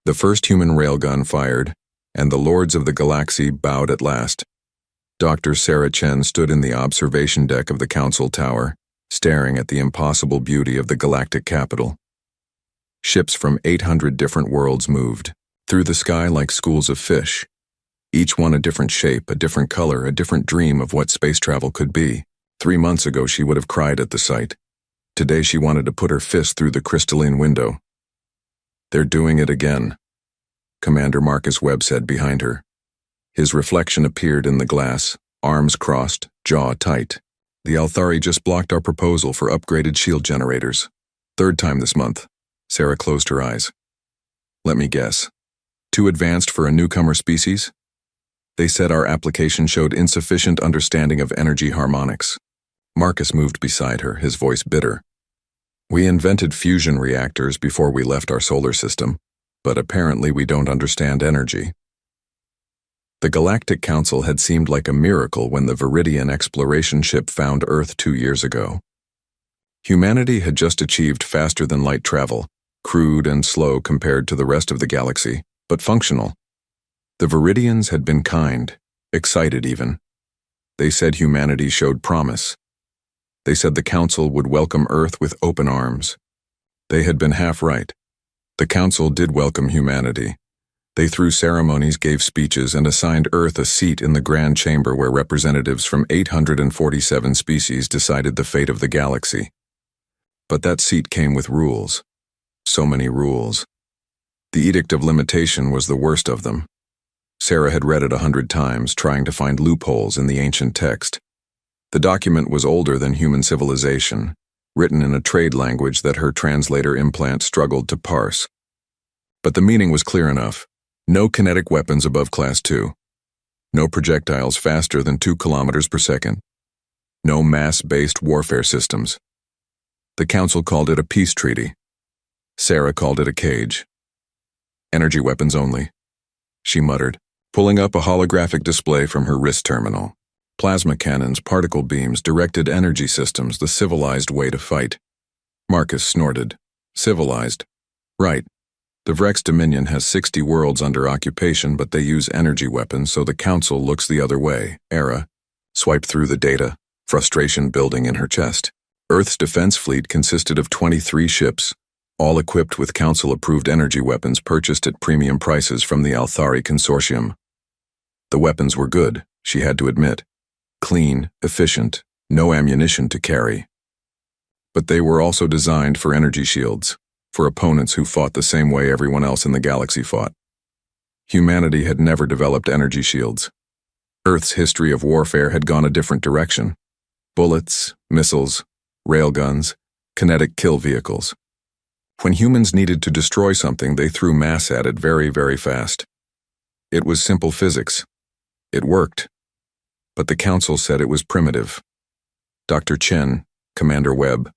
The first human railgun fired, and the lords of the galaxy bowed at last. Dr. Sarah Chen stood in the observation deck of the council tower, staring at the impossible beauty of the galactic capital. Ships from 800 different worlds moved through the sky like schools of fish, each one a different shape, a different color, a different dream of what space travel could be. 3 months ago she would have cried at the sight. Today she wanted to put her fist through the crystalline window. "They're doing it again," Commander Marcus Webb said behind her. His reflection appeared in the glass, arms crossed, jaw tight. "The Althari just blocked our proposal for upgraded shield generators. 3rd time this month." Sarah closed her eyes. "Let me guess. Too advanced for a newcomer species? They said our application showed insufficient understanding of energy harmonics." Marcus moved beside her, his voice bitter. "We invented fusion reactors before we left our solar system, but apparently we don't understand energy." The Galactic Council had seemed like a miracle when the Viridian exploration ship found Earth 2 years ago. Humanity had just achieved faster-than-light travel, crude and slow compared to the rest of the galaxy, but functional. The Viridians had been kind, excited even. They said humanity showed promise. They said the Council would welcome Earth with open arms. They had been half right. The Council did welcome humanity. They threw ceremonies, gave speeches, and assigned Earth a seat in the Grand Chamber where representatives from 847 species decided the fate of the galaxy. But that seat came with rules. So many rules. The Edict of Limitation was the worst of them. Sarah had read it 100 times, trying to find loopholes in the ancient text. The document was older than human civilization, written in a trade language that her translator implant struggled to parse. But the meaning was clear enough. No kinetic weapons above Class 2. No projectiles faster than 2 kilometers per second. No mass-based warfare systems. The Council called it a peace treaty. Sarah called it a cage. "Energy weapons only," she muttered, pulling up a holographic display from her wrist terminal. Plasma cannons, particle beams, directed energy systems, the civilized way to fight. Marcus snorted. "Civilized? Right. The Vrex Dominion has 60 worlds under occupation, but they use energy weapons, so the Council looks the other way." Era swiped through the data, frustration building in her chest. Earth's defense fleet consisted of 23 ships, all equipped with Council-approved energy weapons purchased at premium prices from the Althari Consortium. The weapons were good, she had to admit. Clean, efficient, no ammunition to carry. But they were also designed for energy shields, for opponents who fought the same way everyone else in the galaxy fought. Humanity had never developed energy shields. Earth's history of warfare had gone a different direction. Bullets, missiles, railguns, kinetic kill vehicles. When humans needed to destroy something, they threw mass at it very, very fast. It was simple physics. It worked. But the Council said it was primitive. "Dr. Chen, Commander Webb."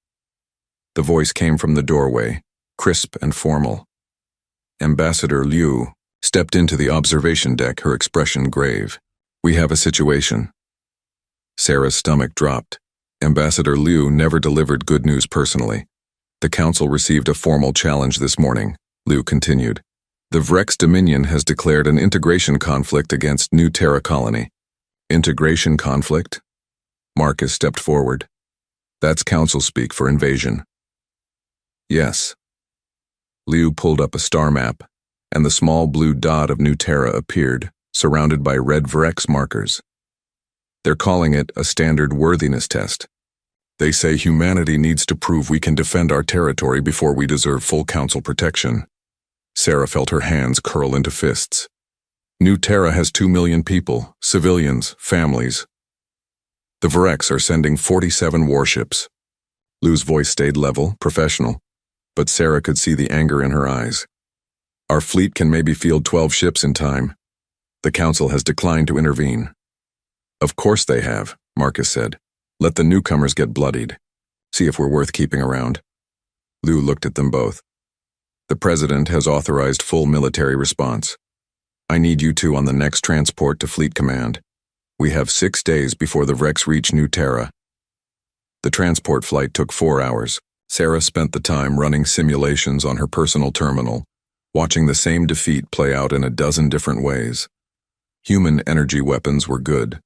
The voice came from the doorway, crisp and formal. Ambassador Liu stepped into the observation deck, her expression grave. "We have a situation." Sarah's stomach dropped. Ambassador Liu never delivered good news personally. "The Council received a formal challenge this morning," Liu continued. "The Vrex Dominion has declared an integration conflict against New Terra Colony." "Integration conflict?" Marcus stepped forward. "That's Council speak for invasion." "Yes." Liu pulled up a star map, and the small blue dot of New Terra appeared, surrounded by red Vrex markers. "They're calling it a standard worthiness test. They say humanity needs to prove we can defend our territory before we deserve full Council protection." Sarah felt her hands curl into fists. "New Terra has 2 million people, civilians, families. The Vrex are sending 47 warships." Liu's voice stayed level, professional, but Sarah could see the anger in her eyes. "Our fleet can maybe field 12 ships in time. The Council has declined to intervene." "Of course they have," Marcus said. "Let the newcomers get bloodied. See if we're worth keeping around." Liu looked at them both. "The President has authorized full military response. I need you two on the next transport to Fleet Command. We have 6 days before the Vrex reach New Terra." The transport flight took 4 hours. Sarah spent the time running simulations on her personal terminal, watching the same defeat play out in a dozen different ways. Human energy weapons were good,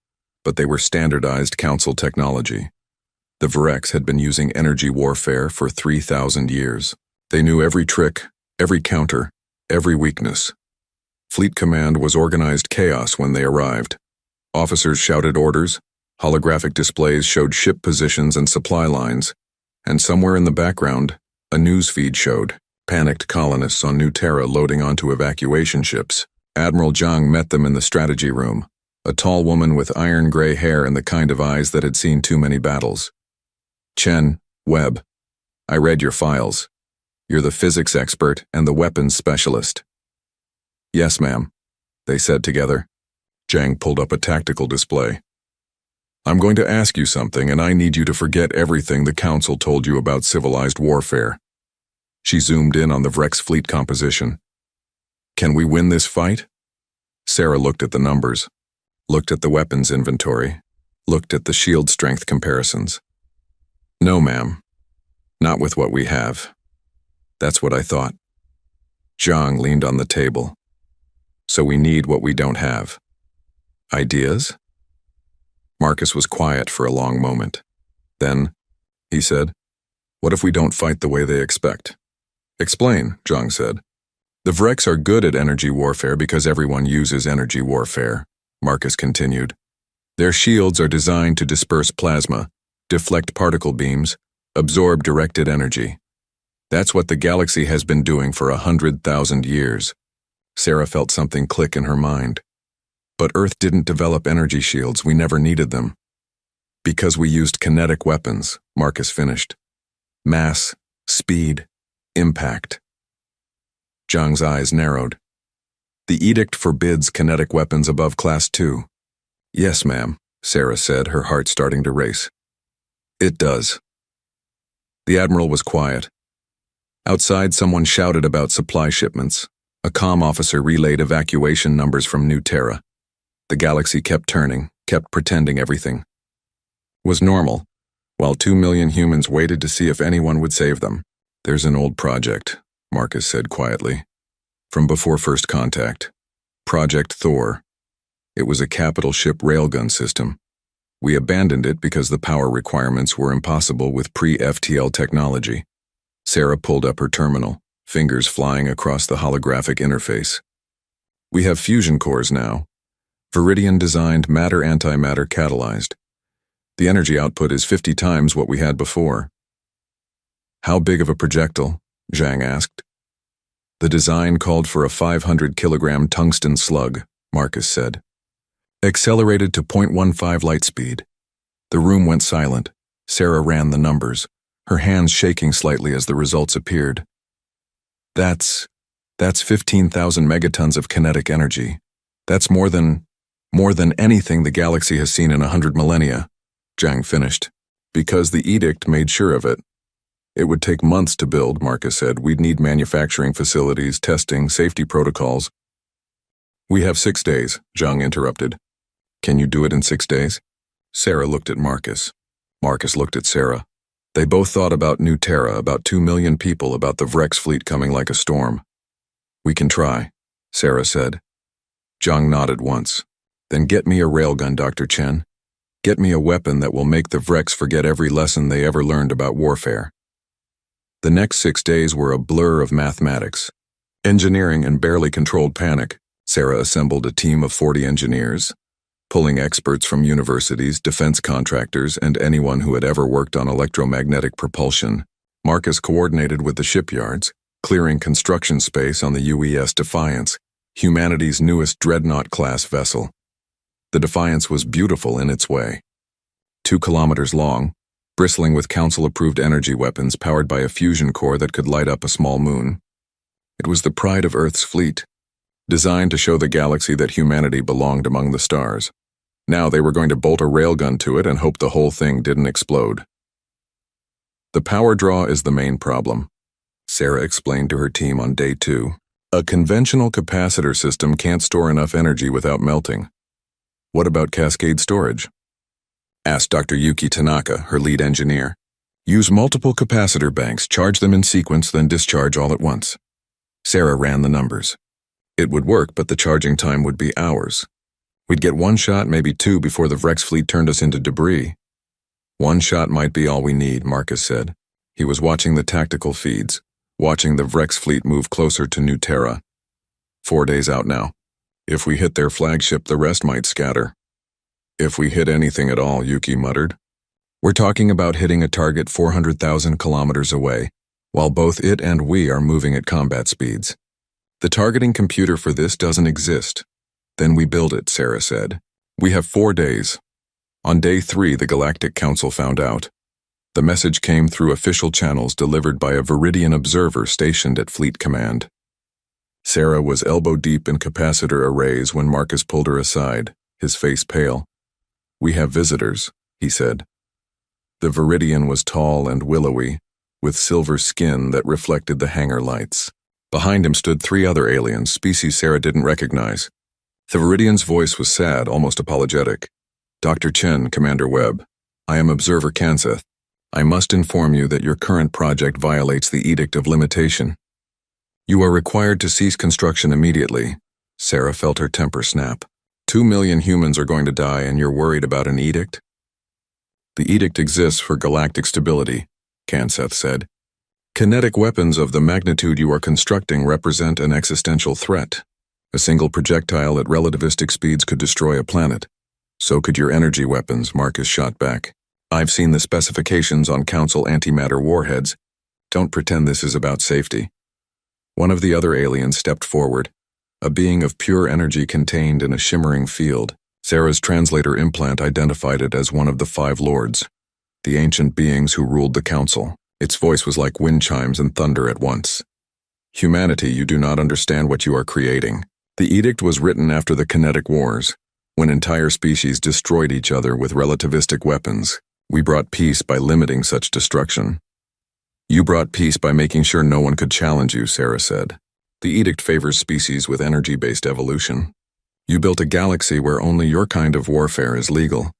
but they were standardized council technology. The Vrex had been using energy warfare for 3,000 years. They knew every trick, every counter, every weakness. Fleet Command was organized chaos when they arrived. Officers shouted orders, holographic displays showed ship positions and supply lines, and somewhere in the background, a news feed showed panicked colonists on New Terra loading onto evacuation ships. Admiral Zhang met them in the strategy room, a tall woman with iron-gray hair and the kind of eyes that had seen too many battles. Chen, Webb, I read your files. You're the physics expert and the weapons specialist. Yes, ma'am, they said together. Zhang pulled up a tactical display. I'm going to ask you something, and I need you to forget everything the Council told you about civilized warfare. She zoomed in on the Vrex fleet composition. Can we win this fight? Sarah looked at the numbers, looked at the weapons inventory, looked at the shield strength comparisons. No, ma'am. Not with what we have. That's what I thought. Zhang leaned on the table. So we need what we don't have. Ideas? Marcus was quiet for a long moment. Then, he said, what if we don't fight the way they expect? Explain, Zhang said. The Vrex are good at energy warfare because everyone uses energy warfare, Marcus continued. Their shields are designed to disperse plasma, deflect particle beams, absorb directed energy. That's what the galaxy has been doing for 100,000 years. Sarah felt something click in her mind. But Earth didn't develop energy shields, we never needed them. Because we used kinetic weapons, Marcus finished. Mass, speed, impact. Zhang's eyes narrowed. The edict forbids kinetic weapons above Class 2. Yes, ma'am, Sarah said, her heart starting to race. It does. The Admiral was quiet. Outside, someone shouted about supply shipments. A comm officer relayed evacuation numbers from New Terra. The galaxy kept turning, kept pretending everything was normal, while 2 million humans waited to see if anyone would save them. There's an old project, Marcus said quietly. From before first contact. Project Thor. It was a capital ship railgun system. We abandoned it because the power requirements were impossible with pre-FTL technology. Sarah pulled up her terminal, fingers flying across the holographic interface. We have fusion cores now. Viridian-designed matter-antimatter catalyzed. The energy output is 50 times what we had before. How big of a projectile? Zhang asked. The design called for a 500-kilogram tungsten slug, Marcus said. Accelerated to 0.15 light speed. The room went silent. Sarah ran the numbers, her hands shaking slightly as the results appeared. That's 15,000 megatons of kinetic energy. That's more than anything the galaxy has seen in 100 millennia, Zhang finished. Because the edict made sure of it. It would take months to build, Marcus said. We'd need manufacturing facilities, testing, safety protocols. We have 6 days, Zhang interrupted. Can you do it in 6 days? Sarah looked at Marcus. Marcus looked at Sarah. They both thought about New Terra, about 2 million people, about the Vrex fleet coming like a storm. We can try, Sarah said. Zhang nodded once. Then get me a railgun, Dr. Chen. Get me a weapon that will make the Vrex forget every lesson they ever learned about warfare. The next 6 days were a blur of mathematics, engineering, and barely controlled panic. Sarah assembled a team of 40 engineers, pulling experts from universities, defense contractors, and anyone who had ever worked on electromagnetic propulsion. Marcus coordinated with the shipyards, clearing construction space on the UES Defiance, humanity's newest dreadnought-class vessel. The Defiance was beautiful in its way. 2 kilometers long, bristling with council-approved energy weapons powered by a fusion core that could light up a small moon. It was the pride of Earth's fleet, designed to show the galaxy that humanity belonged among the stars. Now they were going to bolt a railgun to it and hope the whole thing didn't explode. The power draw is the main problem, Sarah explained to her team on day 2. A conventional capacitor system can't store enough energy without melting. What about cascade storage? Asked Dr. Yuki Tanaka, her lead engineer. Use multiple capacitor banks, charge them in sequence, then discharge all at once. Sarah ran the numbers. It would work, but the charging time would be hours. We'd get one shot, maybe two, before the Vrex fleet turned us into debris. One shot might be all we need, Marcus said. He was watching the tactical feeds, watching the Vrex fleet move closer to New Terra. 4 days out now. If we hit their flagship, the rest might scatter. If we hit anything at all, Yuki muttered. We're talking about hitting a target 400,000 kilometers away, while both it and we are moving at combat speeds. The targeting computer for this doesn't exist. Then we build it, Sarah said. We have 4 days. On day 3, the Galactic Council found out. The message came through official channels delivered by a Viridian observer stationed at Fleet Command. Sarah was elbow-deep in capacitor arrays when Marcus pulled her aside, his face pale. We have visitors, he said. The Viridian was tall and willowy, with silver skin that reflected the hangar lights. Behind him stood 3 other aliens, species Sarah didn't recognize. The Viridian's voice was sad, almost apologetic. Dr. Chen, Commander Webb, I am Observer Kanseth. I must inform you that your current project violates the Edict of Limitation. You are required to cease construction immediately. Sarah felt her temper snap. 2 million humans are going to die and you're worried about an edict? The edict exists for galactic stability, Kanseth said. Kinetic weapons of the magnitude you are constructing represent an existential threat. A single projectile at relativistic speeds could destroy a planet. So could your energy weapons, Marcus shot back. I've seen the specifications on Council antimatter warheads. Don't pretend this is about safety. One of the other aliens stepped forward, a being of pure energy contained in a shimmering field. Sarah's translator implant identified it as one of the 5 lords, the ancient beings who ruled the Council. Its voice was like wind chimes and thunder at once. Humanity, you do not understand what you are creating. The edict was written after the kinetic wars, when entire species destroyed each other with relativistic weapons. We brought peace by limiting such destruction. You brought peace by making sure no one could challenge you, Sarah said. The edict favors species with energy-based evolution. You built a galaxy where only your kind of warfare is legal.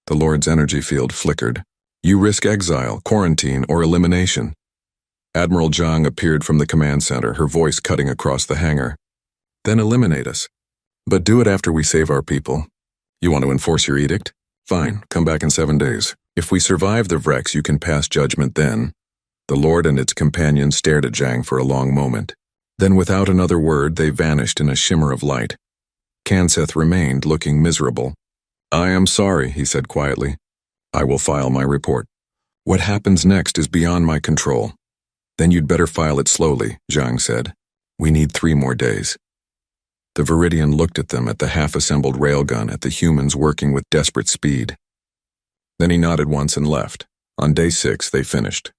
The Lord's energy field flickered. You risk exile, quarantine, or elimination. Admiral Zhang appeared from the command center, her voice cutting across the hangar. Then eliminate us. But do it after we save our people. You want to enforce your edict? Fine, come back in 7 days. If we survive the Vrex, you can pass judgment then. The Lord and its companion stared at Zhang for a long moment. Then without another word, they vanished in a shimmer of light. Kanseth remained, looking miserable. I am sorry, he said quietly. I will file my report. What happens next is beyond my control. Then you'd better file it slowly, Zhang said. We need 3 more days. The Viridian looked at them, at the half-assembled railgun, at the humans working with desperate speed. Then he nodded once and left. On day 6, they finished.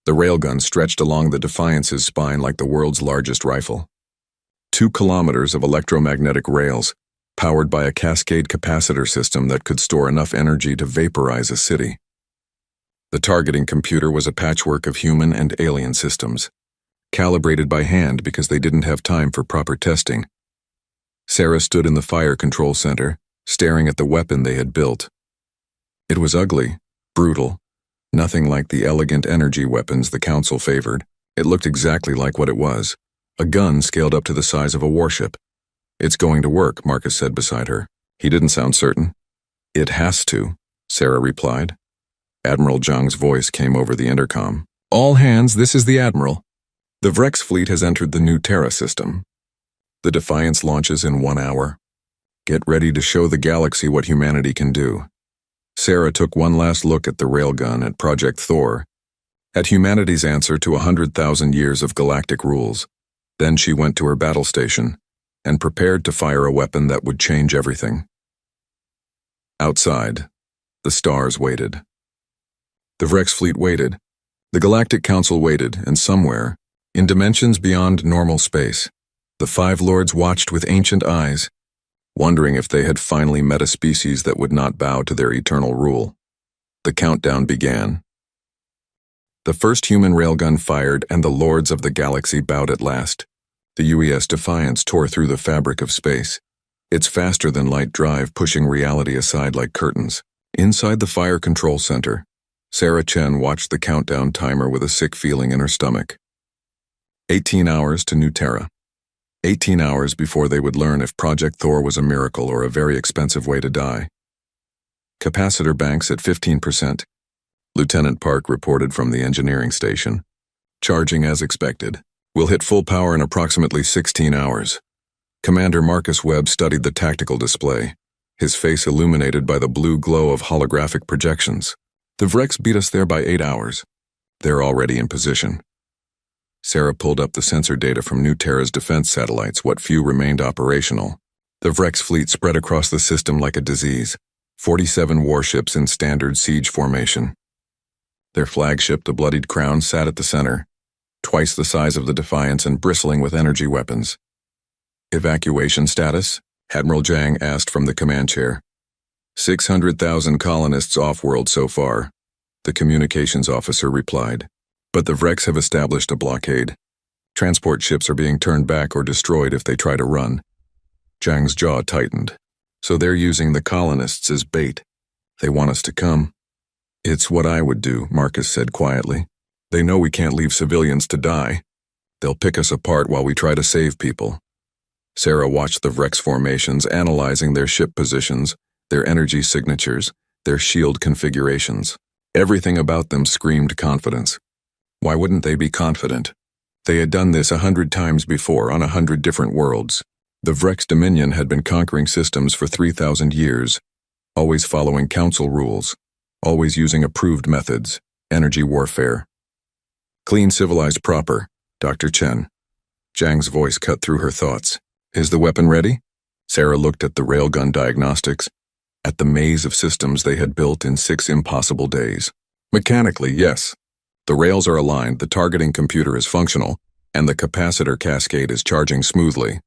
The railgun stretched along the Defiance's spine like the world's largest rifle. 2 kilometers of electromagnetic rails, powered by a cascade capacitor system that could store enough energy to vaporize a city. The targeting computer was a patchwork of human and alien systems, calibrated by hand because they didn't have time for proper testing. Sarah stood in the fire control center, staring at the weapon they had built. It was ugly, brutal, nothing like the elegant energy weapons the Council favored. It looked exactly like what it was, a gun scaled up to the size of a warship. It's going to work, Marcus said beside her. He didn't sound certain. It has to, Sarah replied. Admiral Zhang's voice came over the intercom. All hands, this is the Admiral. The Vrex fleet has entered the New Terra system. The Defiance launches in 1 hour. Get ready to show the galaxy what humanity can do. Sarah took one last look at the railgun, at Project Thor, at humanity's answer to 100,000 years of galactic rules. Then she went to her battle station and prepared to fire a weapon that would change everything. Outside, the stars waited. The Vrex fleet waited. The Galactic Council waited, and somewhere, in dimensions beyond normal space, the 5 lords watched with ancient eyes, wondering if they had finally met a species that would not bow to their eternal rule. The countdown began. The first human railgun fired, and the lords of the galaxy bowed at last. The UES Defiance tore through the fabric of space, its faster-than-light drive pushing reality aside like curtains. Inside the fire control center, Sarah Chen watched the countdown timer with a sick feeling in her stomach. 18 hours to New Terra. 18 hours before they would learn if Project Thor was a miracle or a very expensive way to die. Capacitor banks at 15%. Lieutenant Park reported from the engineering station. Charging as expected. We'll hit full power in approximately 16 hours. Commander Marcus Webb studied the tactical display, his face illuminated by the blue glow of holographic projections. The Vrex beat us there by 8 hours. They're already in position. Sarah pulled up the sensor data from New Terra's defense satellites, what few remained operational. The Vrex fleet spread across the system like a disease. 47 warships in standard siege formation. Their flagship, the Bloodied Crown, sat at the center, twice the size of the Defiance and bristling with energy weapons. Evacuation status? Admiral Zhang asked from the command chair. 600,000 colonists off-world so far, the communications officer replied. But the Vrex have established a blockade. Transport ships are being turned back or destroyed if they try to run. Zhang's jaw tightened. So they're using the colonists as bait. They want us to come. It's what I would do, Marcus said quietly. They know we can't leave civilians to die. They'll pick us apart while we try to save people. Sarah watched the Vrex formations, analyzing their ship positions, their energy signatures, their shield configurations. Everything about them screamed confidence. Why wouldn't they be confident? They had done this 100 times before on 100 different worlds. The Vrex Dominion had been conquering systems for 3,000 years, always following council rules, always using approved methods, energy warfare. Clean, civilized, proper, Dr. Chen. Zhang's voice cut through her thoughts. Is the weapon ready? Sarah looked at the Railgun diagnostics, at the maze of systems they had built in 6 impossible days. Mechanically, yes. The rails are aligned, the targeting computer is functional, and the capacitor cascade is charging smoothly.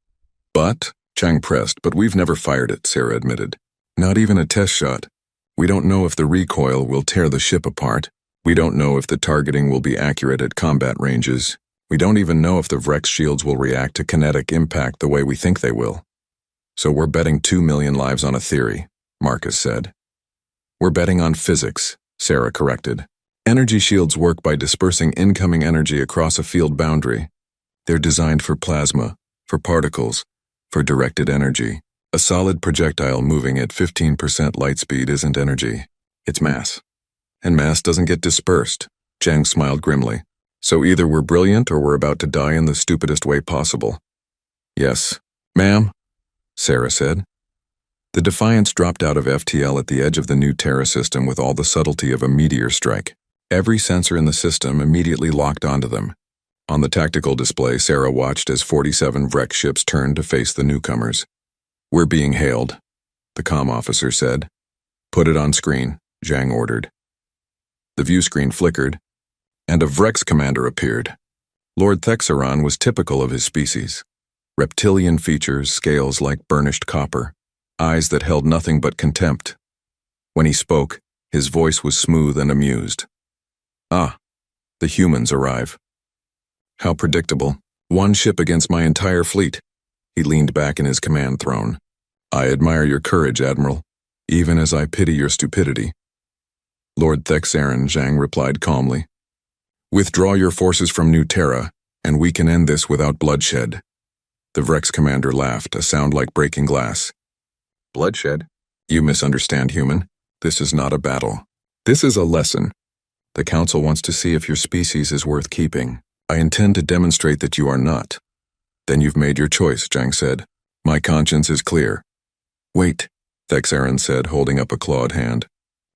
But, Zhang pressed, but we've never fired it, Sarah admitted. Not even a test shot. We don't know if the recoil will tear the ship apart. We don't know if the targeting will be accurate at combat ranges. We don't even know if the Vrex shields will react to kinetic impact the way we think they will. So we're betting 2 million lives on a theory, Marcus said. We're betting on physics, Sarah corrected. Energy shields work by dispersing incoming energy across a field boundary. They're designed for plasma, for particles, for directed energy. A solid projectile moving at 15% light speed isn't energy. It's mass. And mass doesn't get dispersed. Zhang smiled grimly. So either we're brilliant or we're about to die in the stupidest way possible. Yes, ma'am, Sarah said. The Defiance dropped out of FTL at the edge of the New Terra system with all the subtlety of a meteor strike. Every sensor in the system immediately locked onto them. On the tactical display, Sarah watched as 47 Vrex ships turned to face the newcomers. We're being hailed, the comm officer said. Put it on screen, Zhang ordered. The view screen flickered, and a Vrex commander appeared. Lord Thexeron was typical of his species. Reptilian features, scales like burnished copper, eyes that held nothing but contempt. When he spoke, his voice was smooth and amused. Ah, the humans arrive. How predictable. One ship against my entire fleet. He leaned back in his command throne. I admire your courage, Admiral, even as I pity your stupidity. Lord Thexeron, Zhang replied calmly. Withdraw your forces from New Terra, and we can end this without bloodshed. The Vrex commander laughed, a sound like breaking glass. Bloodshed? You misunderstand, human. This is not a battle. This is a lesson. The Council wants to see if your species is worth keeping. I intend to demonstrate that you are not. Then you've made your choice, Zhang said. My conscience is clear. Wait, Thexeron said, holding up a clawed hand.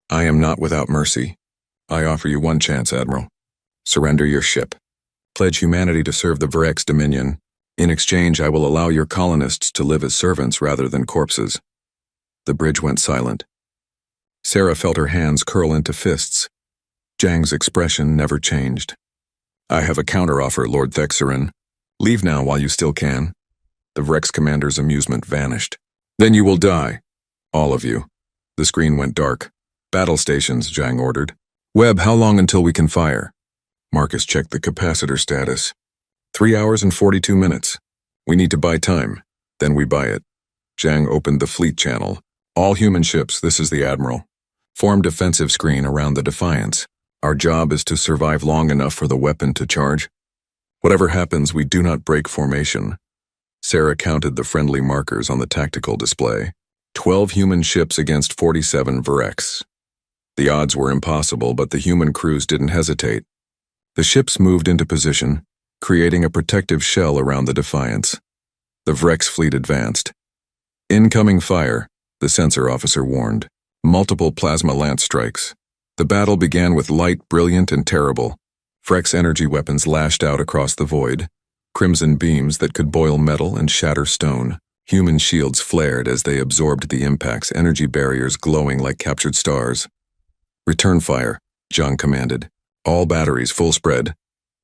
I am not without mercy. I offer you one chance, Admiral. Surrender your ship. Pledge humanity to serve the Vrex Dominion. In exchange, I will allow your colonists to live as servants rather than corpses. The bridge went silent. Sarah felt her hands curl into fists. Zhang's expression never changed. I have a counteroffer, Lord Thexeron. Leave now while you still can. The Vrex commander's amusement vanished. Then you will die. All of you. The screen went dark. Battle stations, Zhang ordered. Webb, how long until we can fire? Marcus checked the capacitor status. 3 hours and 42 minutes. We need to buy time. Then we buy it. Zhang opened the fleet channel. All human ships, this is the Admiral. Form defensive screen around the Defiance. Our job is to survive long enough for the weapon to charge. Whatever happens, we do not break formation. Sarah counted the friendly markers on the tactical display. 12 human ships against 47 Vreks. The odds were impossible, but the human crews didn't hesitate. The ships moved into position, creating a protective shell around the Defiance. The Vreks fleet advanced. Incoming fire, the sensor officer warned. Multiple plasma lance strikes. The battle began with light, brilliant, and terrible. Vreks energy weapons lashed out across the void. Crimson beams that could boil metal and shatter stone. Human shields flared as they absorbed the impacts, energy barriers glowing like captured stars. Return fire, Zhang commanded. All batteries full spread.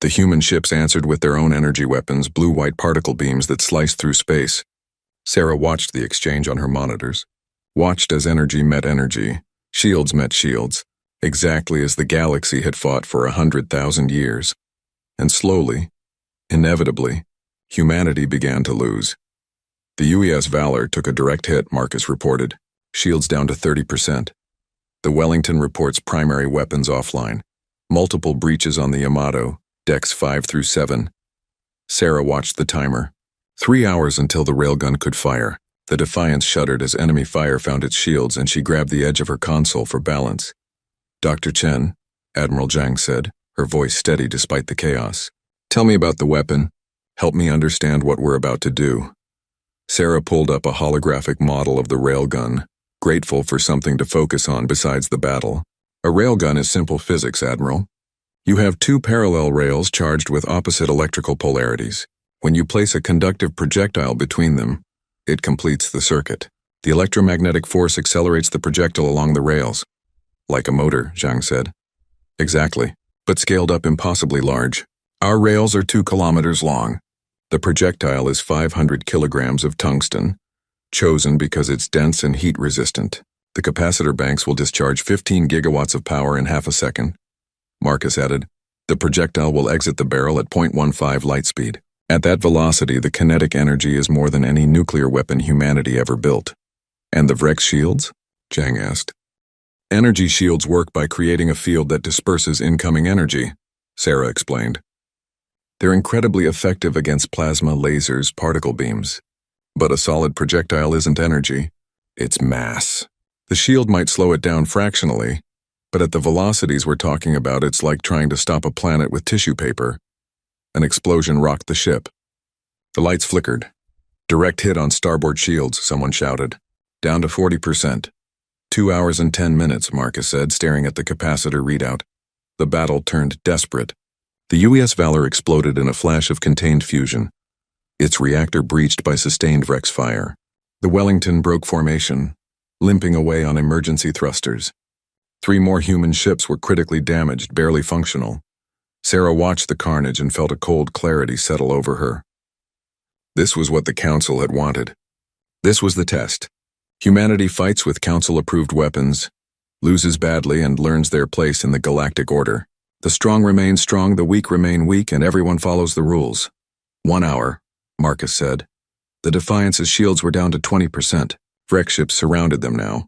The human ships answered with their own energy weapons, blue-white particle beams that sliced through space. Sarah watched the exchange on her monitors. Watched as energy met energy, shields met shields, exactly as the galaxy had fought for 100,000 years. And slowly, inevitably, humanity began to lose. The UES Valor took a direct hit, Marcus reported. Shields down to 30%. The Wellington reports primary weapons offline. Multiple breaches on the Yamato, decks 5 through 7. Sarah watched the timer. 3 hours until the railgun could fire. The Defiance shuddered as enemy fire found its shields, and she grabbed the edge of her console for balance. Dr. Chen, Admiral Zhang said, her voice steady despite the chaos. Tell me about the weapon. Help me understand what we're about to do. Sarah pulled up a holographic model of the railgun, grateful for something to focus on besides the battle. A railgun is simple physics, Admiral. You have 2 parallel rails charged with opposite electrical polarities. When you place a conductive projectile between them, it completes the circuit. The electromagnetic force accelerates the projectile along the rails. Like a motor, Zhang said. Exactly, but scaled up impossibly large. Our rails are 2 kilometers long. The projectile is 500 kilograms of tungsten, chosen because it's dense and heat-resistant. The capacitor banks will discharge 15 gigawatts of power in half a second. Marcus added, the projectile will exit the barrel at 0.15 light speed. At that velocity, the kinetic energy is more than any nuclear weapon humanity ever built. And the Vreks shields? Zhang asked. Energy shields work by creating a field that disperses incoming energy, Sarah explained. They're incredibly effective against plasma, lasers, particle beams. But a solid projectile isn't energy, it's mass. The shield might slow it down fractionally, but at the velocities we're talking about, it's like trying to stop a planet with tissue paper. An explosion rocked the ship. The lights flickered. Direct hit on starboard shields, someone shouted. Down to 40%. 2 hours and 10 minutes, Marcus said, staring at the capacitor readout. The battle turned desperate. The UES Valor exploded in a flash of contained fusion. Its reactor breached by sustained Vreks fire. The Wellington broke formation, limping away on emergency thrusters. 3 more human ships were critically damaged, barely functional. Sarah watched the carnage and felt a cold clarity settle over her. This was what the Council had wanted. This was the test. Humanity fights with Council-approved weapons, loses badly, and learns their place in the galactic order. The strong remain strong, the weak remain weak, and everyone follows the rules. 1 hour, Marcus said. The Defiance's shields were down to 20%. Vrek ships surrounded them now.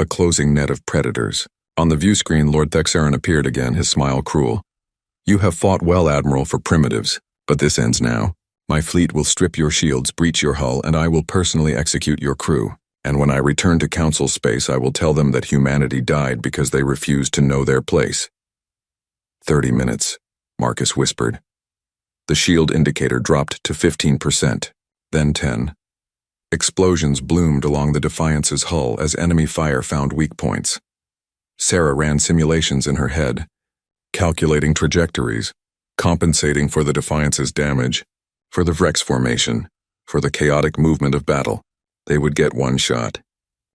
A closing net of predators. On the view screen, Lord Thexaron appeared again, his smile cruel. You have fought well, Admiral, for primitives, but this ends now. My fleet will strip your shields, breach your hull, and I will personally execute your crew. And when I return to Council space, I will tell them that humanity died because they refused to know their place. 30 minutes, Marcus whispered. The shield indicator dropped to 15%, then 10. Explosions bloomed along the Defiance's hull as enemy fire found weak points. Sarah ran simulations in her head, calculating trajectories, compensating for the Defiance's damage, for the Vreks formation, for the chaotic movement of battle. They would get one shot.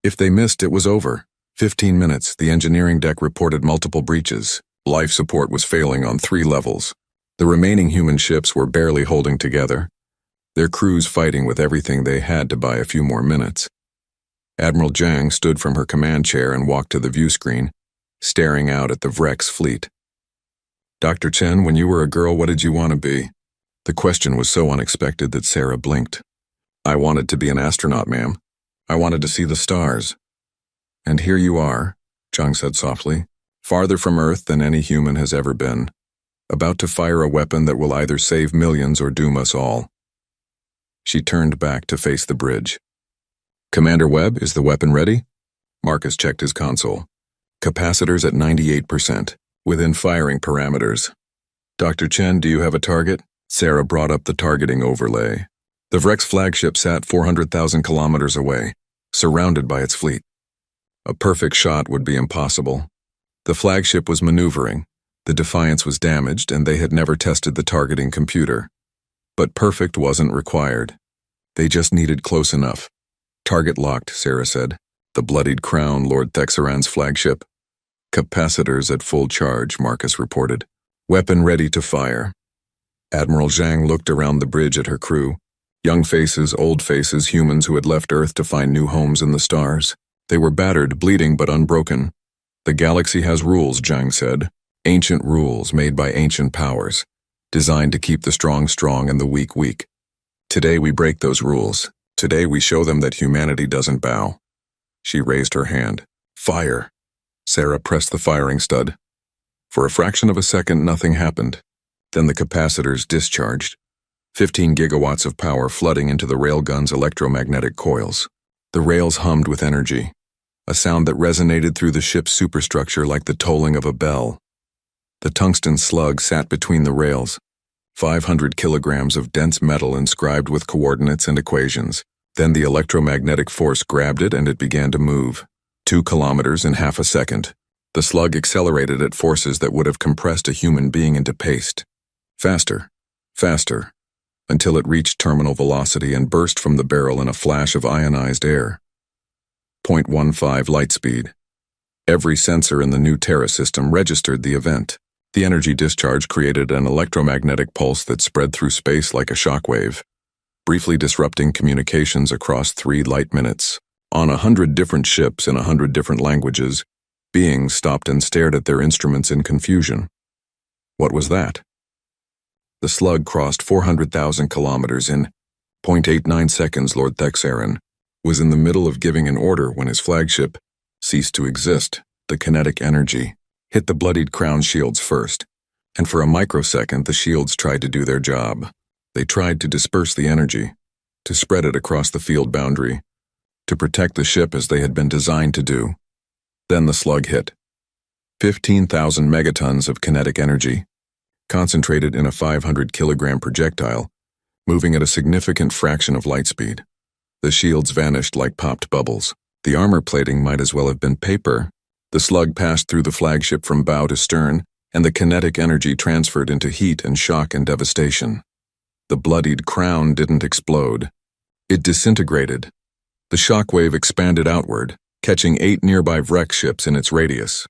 If they missed, it was over. 15 minutes, the engineering deck reported multiple breaches. Life support was failing on 3 levels. The remaining human ships were barely holding together, their crews fighting with everything they had to buy a few more minutes. Admiral Zhang stood from her command chair and walked to the view screen, staring out at the Vreks fleet. Dr. Chen, when you were a girl, what did you want to be? The question was so unexpected that Sarah blinked. I wanted to be an astronaut, ma'am. I wanted to see the stars. And here you are, Zhang said softly, farther from Earth than any human has ever been, about to fire a weapon that will either save millions or doom us all. She turned back to face the bridge. "Commander Webb, is the weapon ready?" Marcus checked his console. "Capacitors at 98%, within firing parameters." "Dr. Chen, do you have a target?" Sarah brought up the targeting overlay. The Vrex flagship sat 400,000 kilometers away, surrounded by its fleet. A perfect shot would be impossible. The flagship was maneuvering, the Defiance was damaged, and they had never tested the targeting computer. But perfect wasn't required. They just needed close enough. "Target locked," Sarah said. "The Bloodied Crown, Lord Thexeran's flagship." "Capacitors at full charge," Marcus reported. "Weapon ready to fire." Admiral Zhang looked around the bridge at her crew. Young faces, old faces, humans who had left Earth to find new homes in the stars. They were battered, bleeding, but unbroken. "The galaxy has rules," Zhang said. "Ancient rules made by ancient powers, designed to keep the strong strong and the weak weak. Today we break those rules. Today we show them that humanity doesn't bow." She raised her hand. "Fire." Sarah pressed the firing stud. For a fraction of a second, nothing happened. Then the capacitors discharged. 15 gigawatts of power flooding into the railgun's electromagnetic coils. The rails hummed with energy, a sound that resonated through the ship's superstructure like the tolling of a bell. The tungsten slug sat between the rails, 500 kilograms of dense metal inscribed with coordinates and equations. Then the electromagnetic force grabbed it and it began to move. 2 kilometers in half a second. The slug accelerated at forces that would have compressed a human being into paste. Faster, faster, until it reached terminal velocity and burst from the barrel in a flash of ionized air. 0.15 light speed. Every sensor in the new Terra system registered the event. The energy discharge created an electromagnetic pulse that spread through space like a shockwave, briefly disrupting communications across 3 light minutes. On 100 different ships in 100 different languages, beings stopped and stared at their instruments in confusion. What was that? The slug crossed 400,000 kilometers in 0.89 seconds. Lord Thexeran was in the middle of giving an order when his flagship ceased to exist. The kinetic energy hit the Bloodied Crown shields first, and for a microsecond the shields tried to do their job. They tried to disperse the energy, to spread it across the field boundary, to protect the ship as they had been designed to do. Then the slug hit. 15,000 megatons of kinetic energy, concentrated in a 500-kilogram projectile, moving at a significant fraction of light speed. The shields vanished like popped bubbles. The armor plating might as well have been paper. The slug passed through the flagship from bow to stern, and the kinetic energy transferred into heat and shock and devastation. The Bloodied Crown didn't explode. It disintegrated. The shockwave expanded outward, catching 8 nearby Vrex ships in its radius.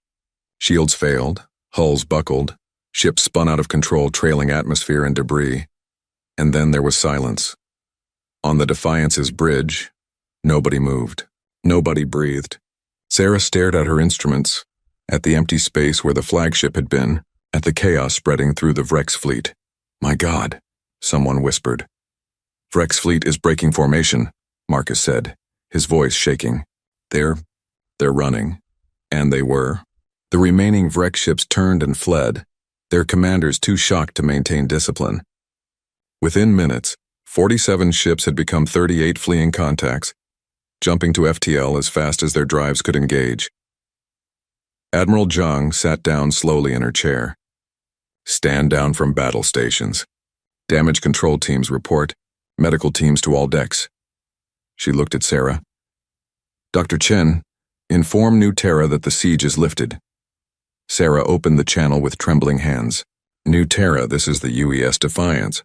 Shields failed, hulls buckled, ships spun out of control, trailing atmosphere and debris. And then there was silence. On the Defiance's bridge, nobody moved. Nobody breathed. Sarah stared at her instruments, at the empty space where the flagship had been, at the chaos spreading through the Vrex fleet. "My God," someone whispered. "Vrex fleet is breaking formation," Marcus said, his voice shaking. They're running." And they were. The remaining Vrex ships turned and fled, their commanders too shocked to maintain discipline. Within minutes, 47 ships had become 38 fleeing contacts, jumping to FTL as fast as their drives could engage. Admiral Zhang sat down slowly in her chair. "Stand down from battle stations. Damage control teams report. Medical teams to all decks." She looked at Sarah. "Dr. Chen, inform New Terra that the siege is lifted." Sarah opened the channel with trembling hands. "New Terra, this is the UES Defiance.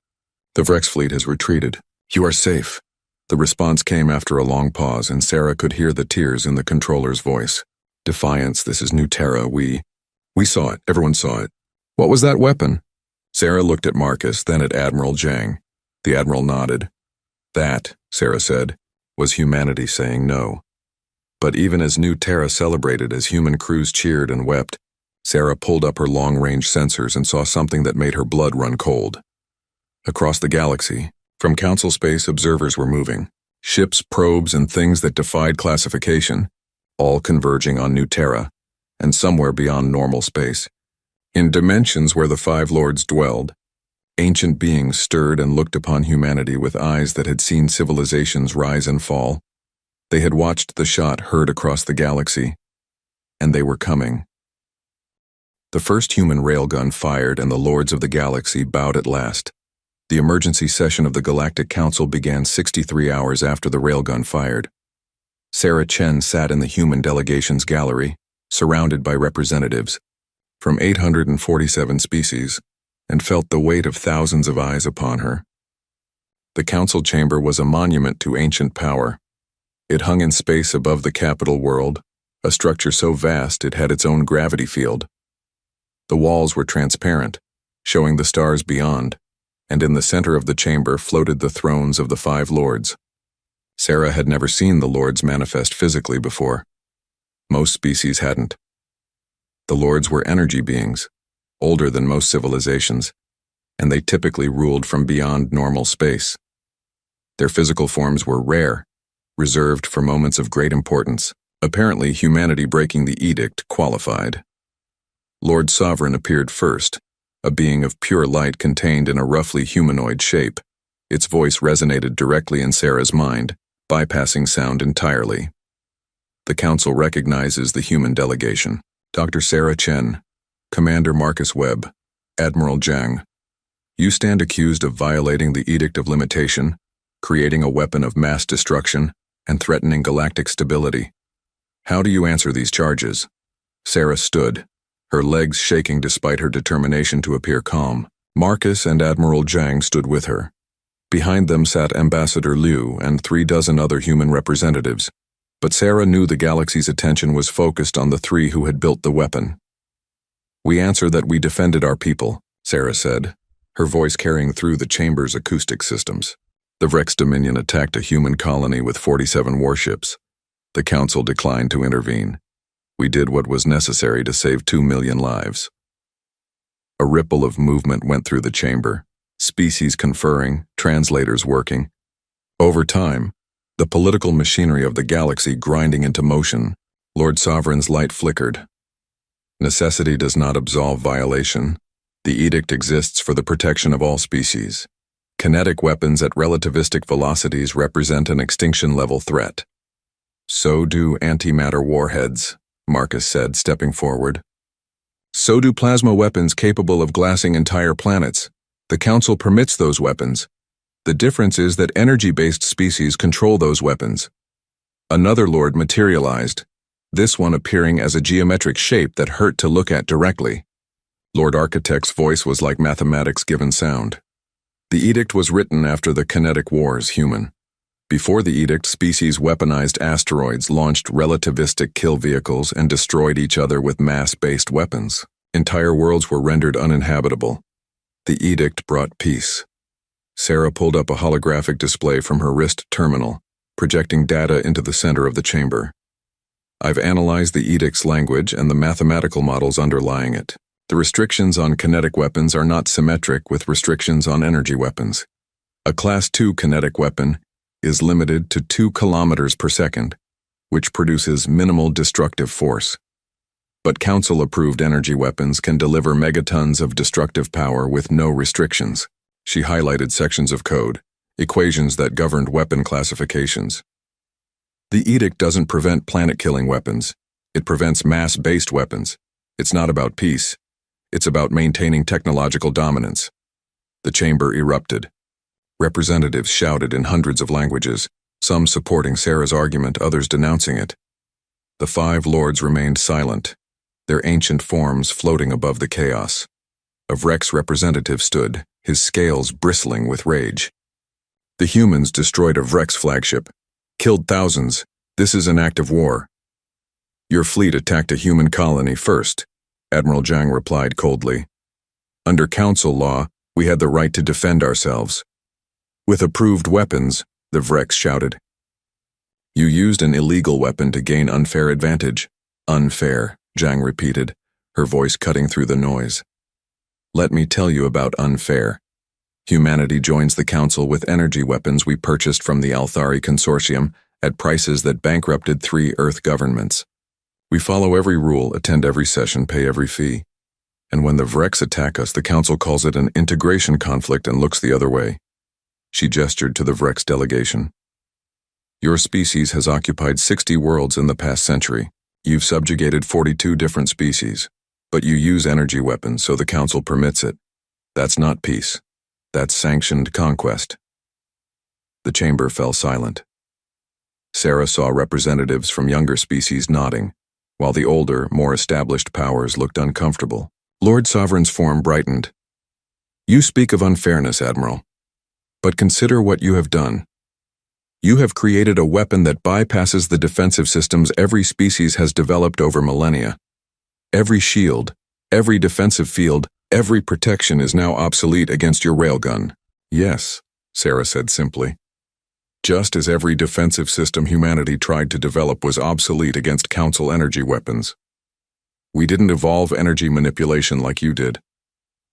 The Vrex fleet has retreated. You are safe." The response came after a long pause, and Sarah could hear the tears in the controller's voice. "Defiance, this is New Terra. We saw it. Everyone saw it." "What was that weapon?" Sarah looked at Marcus, then at Admiral Zhang. The Admiral nodded. "That," Sarah said, "was humanity saying no." But even as New Terra celebrated, as human crews cheered and wept, Sarah pulled up her long-range sensors and saw something that made her blood run cold. Across the galaxy, from Council space, observers were moving. Ships, probes, and things that defied classification, all converging on New Terra, and somewhere beyond normal space. In dimensions where the Five Lords dwelled, Ancient beings stirred and looked upon humanity with eyes that had seen civilizations rise and fall. They had watched the shot heard across the galaxy, and they were coming. The first human railgun fired and the Lords of the Galaxy bowed at last. The emergency session of the Galactic Council began 63 hours after the railgun fired. Sarah Chen sat in the human delegation's gallery, surrounded by representatives from 847 species, and felt the weight of thousands of eyes upon her. The council chamber was a monument to ancient power. It hung in space above the capital world, a structure so vast it had its own gravity field. The walls were transparent, showing the stars beyond, and in the center of the chamber floated the thrones of the 5 lords. Sarah had never seen the lords manifest physically before. Most species hadn't. The lords were energy beings, older than most civilizations, and they typically ruled from beyond normal space. Their physical forms were rare, reserved for moments of great importance. Apparently, humanity breaking the edict qualified. Lord Sovereign appeared first, a being of pure light contained in a roughly humanoid shape. Its voice resonated directly in Sarah's mind, bypassing sound entirely. The council recognizes the human delegation. Dr. Sarah Chen, Commander Marcus Webb, Admiral Zhang. You stand accused of violating the Edict of Limitation, creating a weapon of mass destruction, and threatening galactic stability. How do you answer these charges? Sarah stood, her legs shaking despite her determination to appear calm. Marcus and Admiral Zhang stood with her. Behind them sat Ambassador Liu and 36 other human representatives. But Sarah knew the galaxy's attention was focused on the 3 who had built the weapon. We answer that we defended our people, Sarah said, her voice carrying through the chamber's acoustic systems. The Vrex Dominion attacked a human colony with 47 warships. The council declined to intervene. We did what was necessary to save 2 million lives. A ripple of movement went through the chamber, species conferring, translators working. Over time, the political machinery of the galaxy grinding into motion, Lord Sovereign's light flickered. Necessity does not absolve violation. The edict exists for the protection of all species. Kinetic weapons at relativistic velocities represent an extinction-level threat. So do antimatter warheads, Marcus said, stepping forward. So do plasma weapons capable of glassing entire planets. The Council permits those weapons. The difference is that energy-based species control those weapons. Another lord materialized, this one appearing as a geometric shape that hurt to look at directly. Lord Architect's voice was like mathematics given sound. The edict was written after the kinetic wars, human. Before the edict, species weaponized asteroids, launched relativistic kill vehicles, and destroyed each other with mass-based weapons. Entire worlds were rendered uninhabitable. The edict brought peace. Sarah pulled up a holographic display from her wrist terminal, projecting data into the center of the chamber. I've analyzed the edict's language and the mathematical models underlying it. The restrictions on kinetic weapons are not symmetric with restrictions on energy weapons. A Class 2 kinetic weapon is limited to 2 kilometers per second, which produces minimal destructive force. But Council-approved energy weapons can deliver megatons of destructive power with no restrictions. She highlighted sections of code, equations that governed weapon classifications. The edict doesn't prevent planet-killing weapons. It prevents mass-based weapons. It's not about peace. It's about maintaining technological dominance. The chamber erupted. Representatives shouted in hundreds of languages, some supporting Sarah's argument, others denouncing it. The 5 lords remained silent, their ancient forms floating above the chaos. A Vrex representative stood, his scales bristling with rage. The humans destroyed a Vrex flagship, killed thousands. This is an act of war. Your fleet attacked a human colony first, Admiral Zhang replied coldly. Under Council law, we had the right to defend ourselves. With approved weapons, the Vrex shouted. You used an illegal weapon to gain unfair advantage. Unfair, Zhang repeated, her voice cutting through the noise. Let me tell you about unfair. Humanity joins the Council with energy weapons we purchased from the Althari Consortium at prices that bankrupted 3 Earth governments. We follow every rule, attend every session, pay every fee. And when the Vrex attack us, the Council calls it an integration conflict and looks the other way. She gestured to the Vrex delegation. Your species has occupied 60 worlds in the past century. You've subjugated 42 different species. But you use energy weapons, so the Council permits it. That's not peace. That's sanctioned conquest. The chamber fell silent. Sarah saw representatives from younger species nodding, while the older, more established powers looked uncomfortable. Lord Sovereign's form brightened. You speak of unfairness, Admiral. But consider what you have done. You have created a weapon that bypasses the defensive systems every species has developed over millennia. Every shield, every defensive field, every protection is now obsolete against your railgun. Yes, Sarah said simply. Just as every defensive system humanity tried to develop was obsolete against Council energy weapons. We didn't evolve energy manipulation like you did.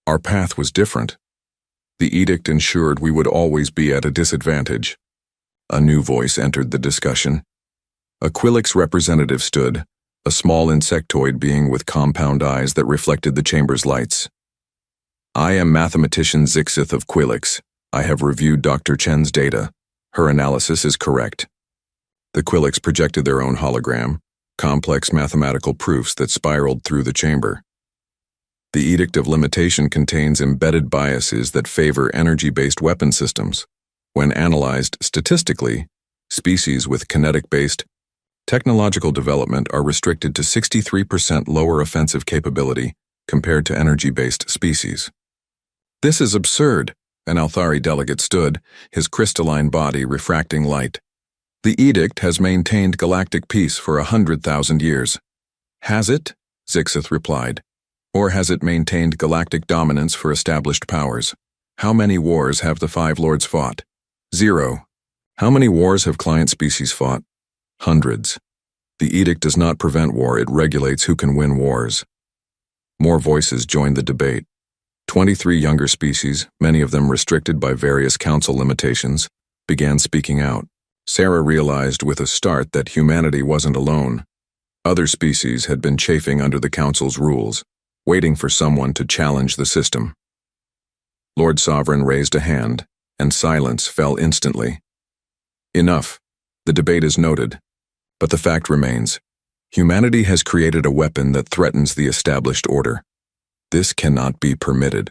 Our path was different. The edict ensured we would always be at a disadvantage. A new voice entered the discussion. A Quilix representative stood, a small insectoid being with compound eyes that reflected the chamber's lights. I am mathematician Zixith of Quilix. I have reviewed Dr. Chen's data. Her analysis is correct. The Quilix projected their own hologram, complex mathematical proofs that spiraled through the chamber. The Edict of Limitation contains embedded biases that favor energy-based weapon systems. When analyzed statistically, species with kinetic-based technological development are restricted to 63% lower offensive capability compared to energy-based species. This is absurd, an Althari delegate stood, his crystalline body refracting light. The edict has maintained galactic peace for 100,000 years. Has it? Zixith replied. Or has it maintained galactic dominance for established powers? How many wars have the Five Lords fought? 0. How many wars have client species fought? Hundreds. The edict does not prevent war, it regulates who can win wars. More voices joined the debate. 23 younger species, many of them restricted by various Council limitations, began speaking out. Sarah realized with a start that humanity wasn't alone. Other species had been chafing under the Council's rules, waiting for someone to challenge the system. Lord Sovereign raised a hand, and silence fell instantly. Enough. The debate is noted. But the fact remains. Humanity has created a weapon that threatens the established order. This cannot be permitted.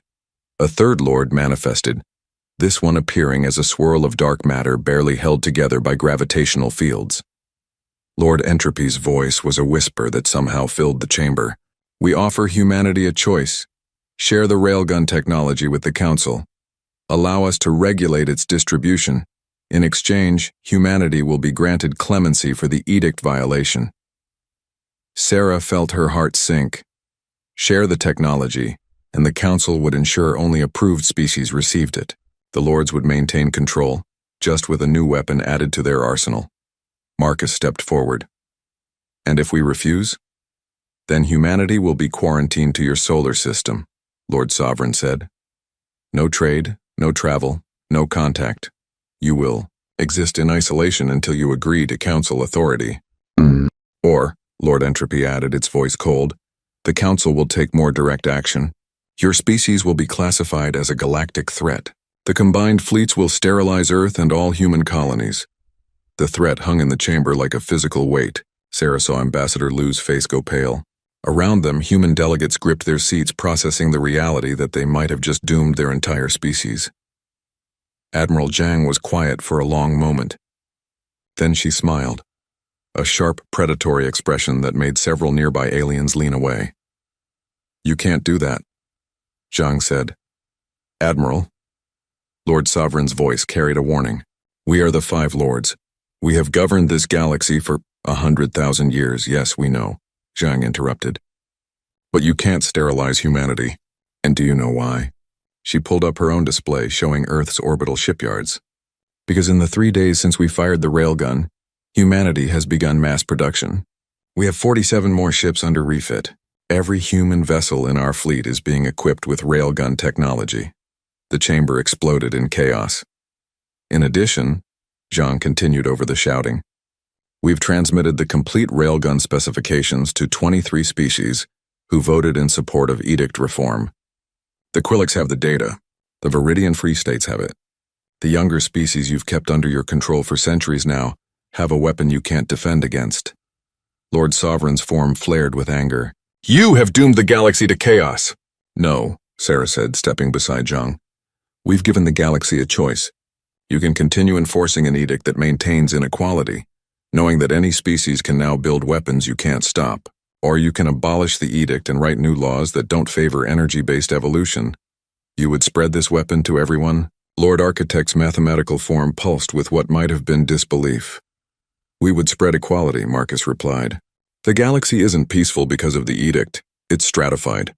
A third Lord manifested, this one appearing as a swirl of dark matter barely held together by gravitational fields. Lord Entropy's voice was a whisper that somehow filled the chamber. We offer humanity a choice. Share the railgun technology with the Council. Allow us to regulate its distribution. In exchange, humanity will be granted clemency for the edict violation. Sarah felt her heart sink. Share the technology, and the Council would ensure only approved species received it. The Lords would maintain control, just with a new weapon added to their arsenal. Marcus stepped forward. And if we refuse? Then humanity will be quarantined to your solar system, Lord Sovereign said. No trade, no travel, no contact. You will exist in isolation until you agree to Council authority. Or, Lord Entropy added, its voice cold, the Council will take more direct action. Your species will be classified as a galactic threat. The combined fleets will sterilize Earth and all human colonies. The threat hung in the chamber like a physical weight. Sarah saw Ambassador Lu's face go pale. Around them, human delegates gripped their seats, processing the reality that they might have just doomed their entire species. Admiral Zhang was quiet for a long moment. Then she smiled. A sharp, predatory expression that made several nearby aliens lean away. You can't do that, Zhang said. Admiral. Lord Sovereign's voice carried a warning. We are the Five Lords. We have governed this galaxy for 100,000 years. Yes, we know, Zhang interrupted. But you can't sterilize humanity. And do you know why? She pulled up her own display showing Earth's orbital shipyards. Because in the 3 days since we fired the railgun, humanity has begun mass production. We have 47 more ships under refit. Every human vessel in our fleet is being equipped with railgun technology. The chamber exploded in chaos. In addition, Zhang continued over the shouting, we've transmitted the complete railgun specifications to 23 species who voted in support of edict reform. The Quilix have the data. The Viridian Free States have it. The younger species you've kept under your control for centuries now have a weapon you can't defend against. Lord Sovereign's form flared with anger. You have doomed the galaxy to chaos! No, Sarah said, stepping beside Zhang. We've given the galaxy a choice. You can continue enforcing an edict that maintains inequality, knowing that any species can now build weapons you can't stop. Or you can abolish the edict and write new laws that don't favor energy-based evolution. You would spread this weapon to everyone? Lord Architect's mathematical form pulsed with what might have been disbelief. We would spread equality, Marcus replied. The galaxy isn't peaceful because of the edict. It's stratified.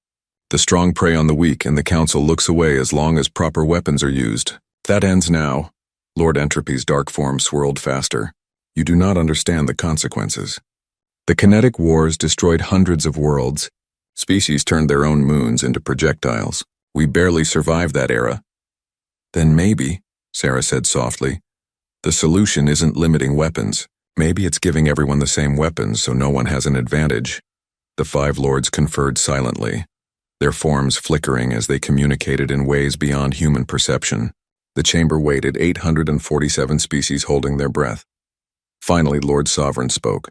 The strong prey on the weak, and the Council looks away as long as proper weapons are used. That ends now. Lord Entropy's dark form swirled faster. You do not understand the consequences. The kinetic wars destroyed hundreds of worlds. Species turned their own moons into projectiles. We barely survived that era. Then maybe, Sarah said softly, the solution isn't limiting weapons. Maybe it's giving everyone the same weapons so no one has an advantage. The five lords conferred silently, their forms flickering as they communicated in ways beyond human perception. The chamber waited, 847 species holding their breath. Finally, Lord Sovereign spoke.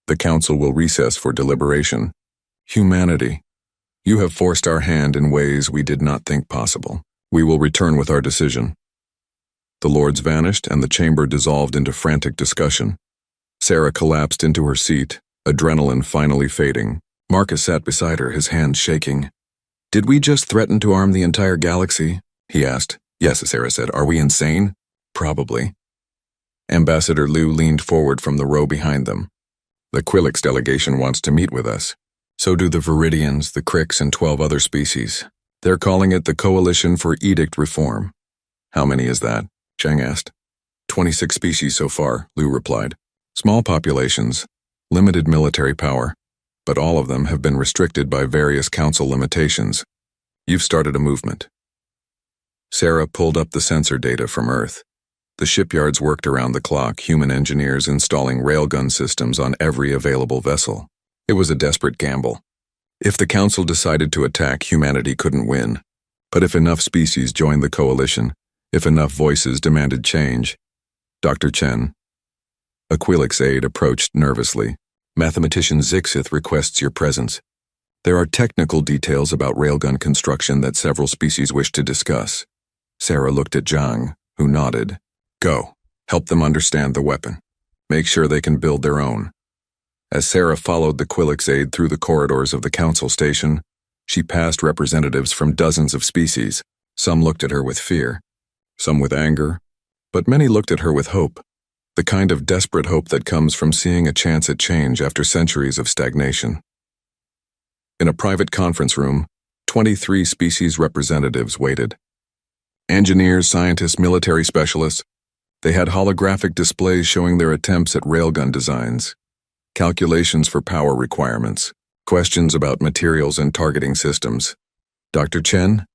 The Council will recess for deliberation. Humanity, you have forced our hand in ways we did not think possible. We will return with our decision. The lords vanished and the chamber dissolved into frantic discussion. Sarah collapsed into her seat, adrenaline finally fading. Marcus sat beside her, his hands shaking. Did we just threaten to arm the entire galaxy? He asked. Yes, Sarah said. Are we insane? Probably. Ambassador Liu leaned forward from the row behind them. The Quilix delegation wants to meet with us. So do the Viridians, the Crix, and 12 other species. They're calling it the Coalition for Edict Reform. How many is that? Zhang asked. 26 species so far, Liu replied. Small populations, limited military power, but all of them have been restricted by various council limitations. You've started a movement. Sarah pulled up the sensor data from Earth. The shipyards worked around the clock, human engineers installing railgun systems on every available vessel. It was a desperate gamble. If the council decided to attack, humanity couldn't win. But if enough species joined the coalition, if enough voices demanded change, Dr. Chen, a Quilix aide, approached nervously. Mathematician Zixith requests your presence. There are technical details about railgun construction that several species wish to discuss. Sarah looked at Zhang, who nodded. Go. Help them understand the weapon. Make sure they can build their own. As Sarah followed the Quilix aide through the corridors of the council station, she passed representatives from dozens of species. Some looked at her with fear, some with anger, but many looked at her with hope. The kind of desperate hope that comes from seeing a chance at change after centuries of stagnation. In a private conference room, 23 species representatives waited. Engineers, scientists, military specialists. They had holographic displays showing their attempts at railgun designs, calculations for power requirements, questions about materials and targeting systems. Dr. Chen,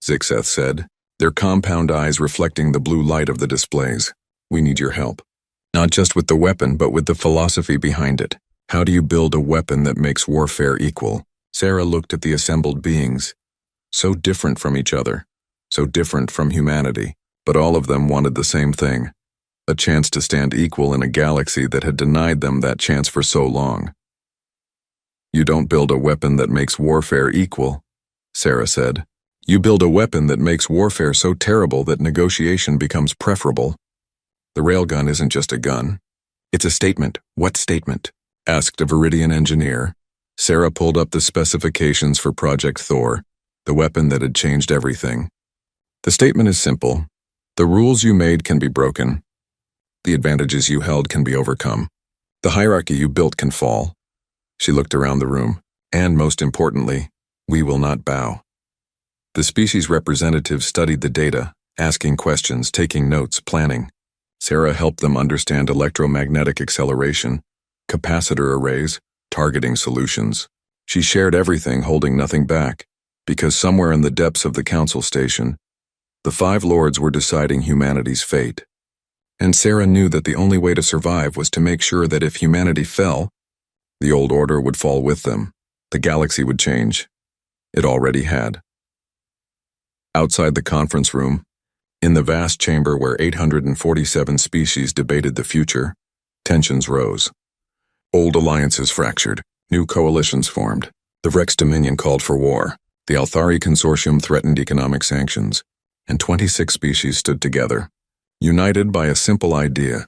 Zixeth said, their compound eyes reflecting the blue light of the displays. We need your help. Not just with the weapon, but with the philosophy behind it. How do you build a weapon that makes warfare equal? Sarah looked at the assembled beings. So different from each other, so different from humanity, but all of them wanted the same thing. A chance to stand equal in a galaxy that had denied them that chance for so long. You don't build a weapon that makes warfare equal, Sarah said. You build a weapon that makes warfare so terrible that negotiation becomes preferable. The railgun isn't just a gun. It's a statement. What statement? Asked a Viridian engineer. Sarah pulled up the specifications for Project Thor, the weapon that had changed everything. The statement is simple. The rules you made can be broken. The advantages you held can be overcome. The hierarchy you built can fall. She looked around the room. And most importantly, we will not bow. The species representatives studied the data, asking questions, taking notes, planning. Sarah helped them understand electromagnetic acceleration, capacitor arrays, targeting solutions. She shared everything, holding nothing back, because somewhere in the depths of the council station, the five lords were deciding humanity's fate. And Sarah knew that the only way to survive was to make sure that if humanity fell, the old order would fall with them. The galaxy would change. It already had. Outside the conference room, in the vast chamber where 847 species debated the future, tensions rose. Old alliances fractured, new coalitions formed. The Rex Dominion called for war. The Althari Consortium threatened economic sanctions, and 26 species stood together, united by a simple idea: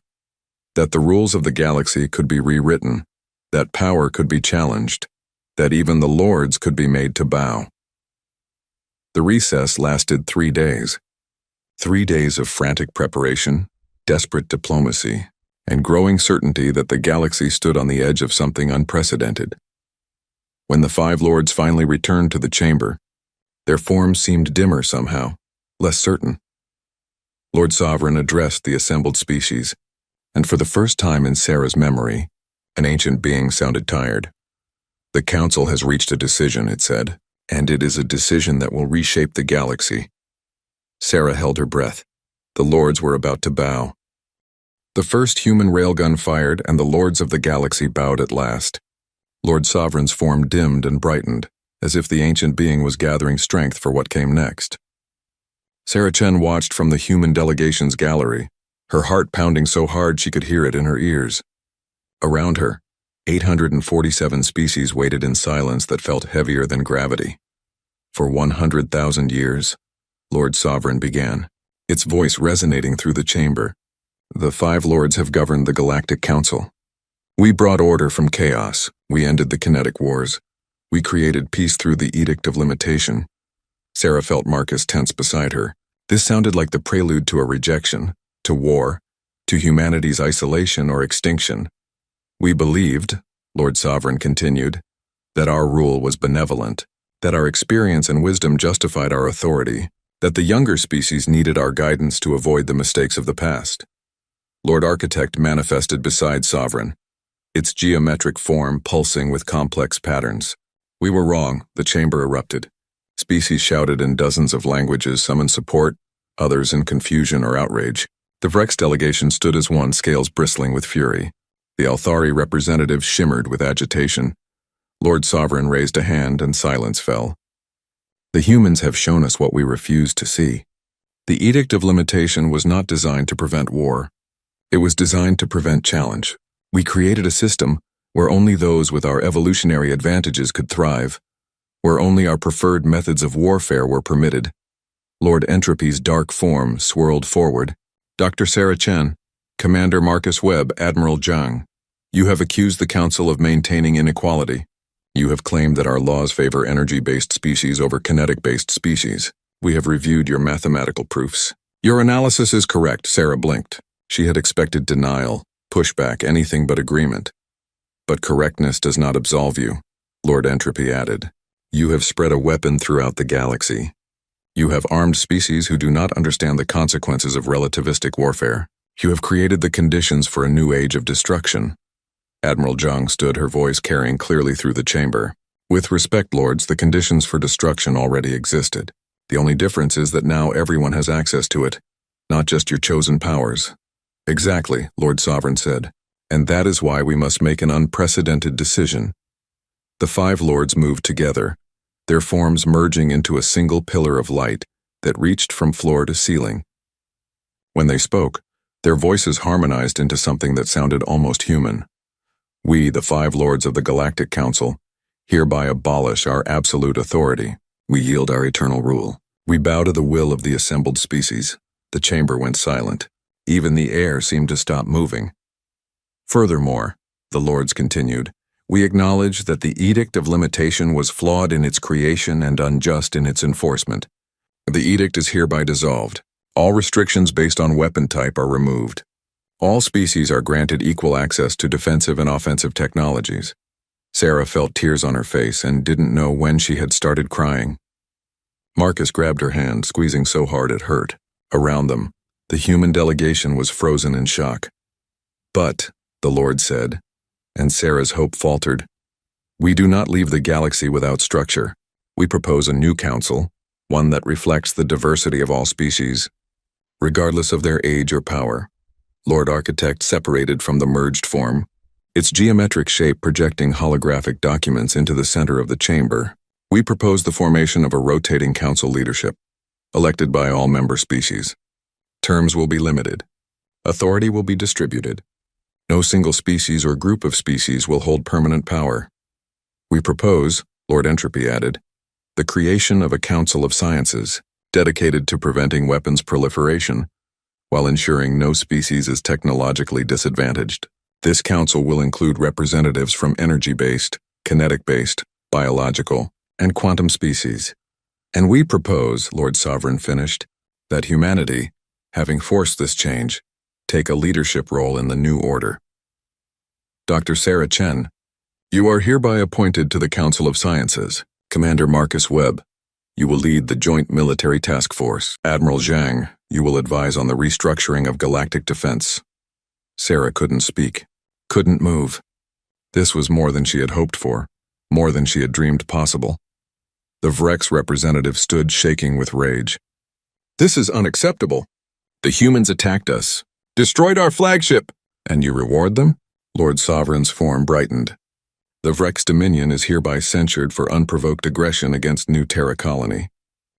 that the rules of the galaxy could be rewritten, that power could be challenged, that even the lords could be made to bow. The recess lasted 3 days. 3 days of frantic preparation, desperate diplomacy, and growing certainty that the galaxy stood on the edge of something unprecedented. When the 5 lords finally returned to the chamber, their forms seemed dimmer somehow, less certain. Lord Sovereign addressed the assembled species, and for the first time in Sarah's memory, an ancient being sounded tired. "The Council has reached a decision," it said, "and it is a decision that will reshape the galaxy." Sarah held her breath. The lords were about to bow. The first human railgun fired, and the lords of the galaxy bowed at last. Lord Sovereign's form dimmed and brightened, as if the ancient being was gathering strength for what came next. Sarah Chen watched from the human delegation's gallery, her heart pounding so hard she could hear it in her ears. Around her, 847 species waited in silence that felt heavier than gravity. For 100,000 years, Lord Sovereign began, its voice resonating through the chamber. "The 5 lords have governed the Galactic Council. We brought order from chaos. We ended the kinetic wars. We created peace through the Edict of Limitation." Sarah felt Marcus tense beside her. This sounded like the prelude to a rejection, to war, to humanity's isolation or extinction. "We believed," Lord Sovereign continued, "that our rule was benevolent, that our experience and wisdom justified our authority, that the younger species needed our guidance to avoid the mistakes of the past." Lord Architect manifested beside Sovereign, its geometric form pulsing with complex patterns. "We were wrong," the chamber erupted. Species shouted in dozens of languages, some in support, others in confusion or outrage. The Vrex delegation stood as one, scales bristling with fury. The Althari representative shimmered with agitation. Lord Sovereign raised a hand and silence fell. "The humans have shown us what we refused to see." The Edict of Limitation was not designed to prevent war. It was designed to prevent challenge. We created a system where only those with our evolutionary advantages could thrive, where only our preferred methods of warfare were permitted. Lord Entropy's dark form swirled forward. "Dr. Sarah Chen, Commander Marcus Webb, Admiral Zhang, you have accused the Council of maintaining inequality. You have claimed that our laws favor energy-based species over kinetic-based species. We have reviewed your mathematical proofs. Your analysis is correct," Sarah blinked. She had expected denial, pushback, anything but agreement. "But correctness does not absolve you," Lord Entropy added. "You have spread a weapon throughout the galaxy. You have armed species who do not understand the consequences of relativistic warfare. You have created the conditions for a new age of destruction." Admiral Zhang stood, her voice carrying clearly through the chamber. "With respect, lords, the conditions for destruction already existed. The only difference is that now everyone has access to it, not just your chosen powers." "Exactly," Lord Sovereign said, "and that is why we must make an unprecedented decision." The 5 lords moved together, their forms merging into a single pillar of light that reached from floor to ceiling. When they spoke, their voices harmonized into something that sounded almost human. "We, the 5 lords of the Galactic Council, hereby abolish our absolute authority. We yield our eternal rule. We bow to the will of the assembled species." The chamber went silent. Even the air seemed to stop moving. "Furthermore," the lords continued, "we acknowledge that the Edict of Limitation was flawed in its creation and unjust in its enforcement. The edict is hereby dissolved. All restrictions based on weapon type are removed. All species are granted equal access to defensive and offensive technologies." Sarah felt tears on her face and didn't know when she had started crying. Marcus grabbed her hand, squeezing so hard it hurt. Around them, the human delegation was frozen in shock. "But," the Lord said, and Sarah's hope faltered, "we do not leave the galaxy without structure. We propose a new council, one that reflects the diversity of all species, regardless of their age or power." Lord Architect separated from the merged form, its geometric shape projecting holographic documents into the center of the chamber. We propose the formation of a rotating council leadership, elected by all member species. Terms will be limited. Authority will be distributed. No single species or group of species will hold permanent power. We propose, Lord Entropy added, the creation of a Council of Sciences dedicated to preventing weapons proliferation while ensuring no species is technologically disadvantaged. This council will include representatives from energy-based, kinetic-based, biological, and quantum species. And we propose, Lord Sovereign finished, that humanity, having forced this change, take a leadership role in the new order. Dr. Sarah Chen, you are hereby appointed to the Council of Sciences. Commander Marcus Webb, you will lead the Joint Military Task Force. Admiral Zhang, you will advise on the restructuring of galactic defense. Sarah couldn't speak, couldn't move. This was more than she had hoped for, more than she had dreamed possible. The Vrex representative stood shaking with rage. This is unacceptable. The humans attacked us, destroyed our flagship, and you reward them? Lord Sovereign's form brightened. The Vrex Dominion is hereby censured for unprovoked aggression against New Terra Colony.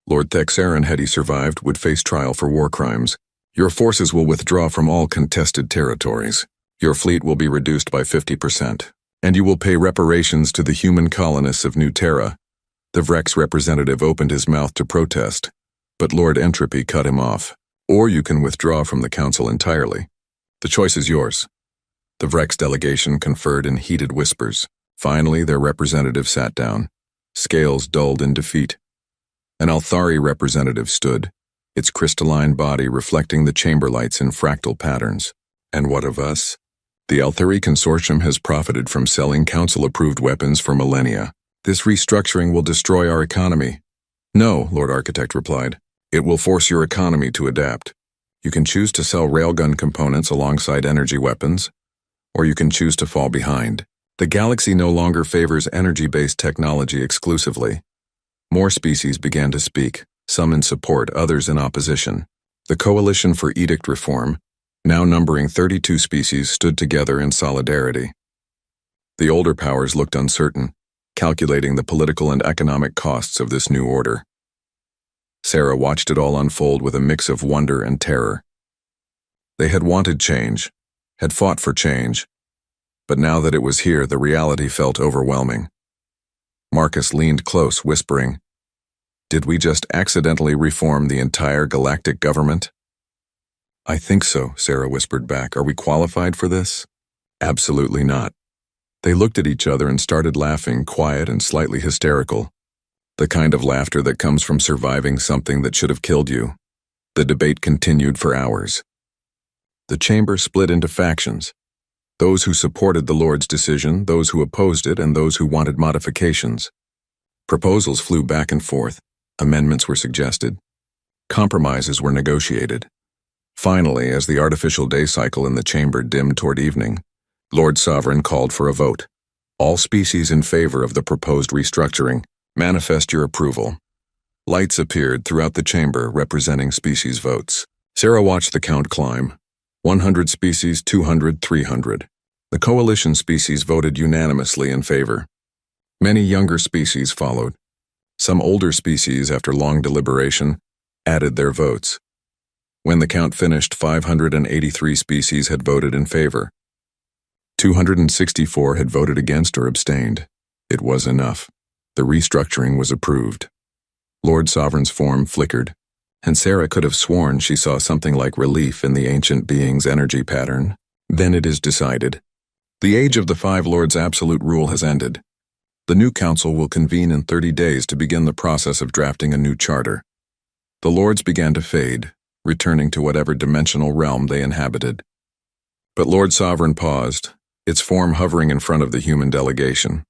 Lord Thexaran, had he survived, would face trial for war crimes. Your forces will withdraw from all contested territories. Your fleet will be reduced by 50%, and you will pay reparations to the human colonists of New Terra. The Vrex representative opened his mouth to protest, but Lord Entropy cut him off. Or you can withdraw from the council entirely. The choice is yours. The Vrex delegation conferred in heated whispers. Finally, their representative sat down, scales dulled in defeat. An Althari representative stood, its crystalline body reflecting the chamber lights in fractal patterns. And what of us? The Althari Consortium has profited from selling council-approved weapons for millennia. This restructuring will destroy our economy. No, Lord Architect replied. It will force your economy to adapt. You can choose to sell railgun components alongside energy weapons, or you can choose to fall behind. The galaxy no longer favors energy-based technology exclusively. More species began to speak, some in support, others in opposition. The Coalition for Edict Reform, now numbering 32 species, stood together in solidarity. The older powers looked uncertain, calculating the political and economic costs of this new order. Sarah watched it all unfold with a mix of wonder and terror. They had wanted change, had fought for change, but now that it was here, the reality felt overwhelming. Marcus leaned close, whispering, "Did we just accidentally reform the entire galactic government?" "I think so," Sarah whispered back. "Are we qualified for this?" "Absolutely not." They looked at each other and started laughing, quiet and slightly hysterical. The kind of laughter that comes from surviving something that should have killed you. The debate continued for hours. The chamber split into factions. Those who supported the Lord's decision, those who opposed it, and those who wanted modifications. Proposals flew back and forth. Amendments were suggested. Compromises were negotiated. Finally, as the artificial day cycle in the chamber dimmed toward evening, Lord Sovereign called for a vote. All species in favor of the proposed restructuring, manifest your approval. Lights appeared throughout the chamber representing species votes. Sarah watched the count climb. 100 species, 200, 300. The coalition species voted unanimously in favor. Many younger species followed. Some older species, after long deliberation, added their votes. When the count finished, 583 species had voted in favor. 264 had voted against or abstained. It was enough. The restructuring was approved. Lord Sovereign's form flickered, and Sarah could have sworn she saw something like relief in the ancient being's energy pattern. Then it is decided. The age of the Five Lords' absolute rule has ended. The new council will convene in 30 days to begin the process of drafting a new charter. The Lords began to fade, returning to whatever dimensional realm they inhabited. But Lord Sovereign paused, its form hovering in front of the human delegation.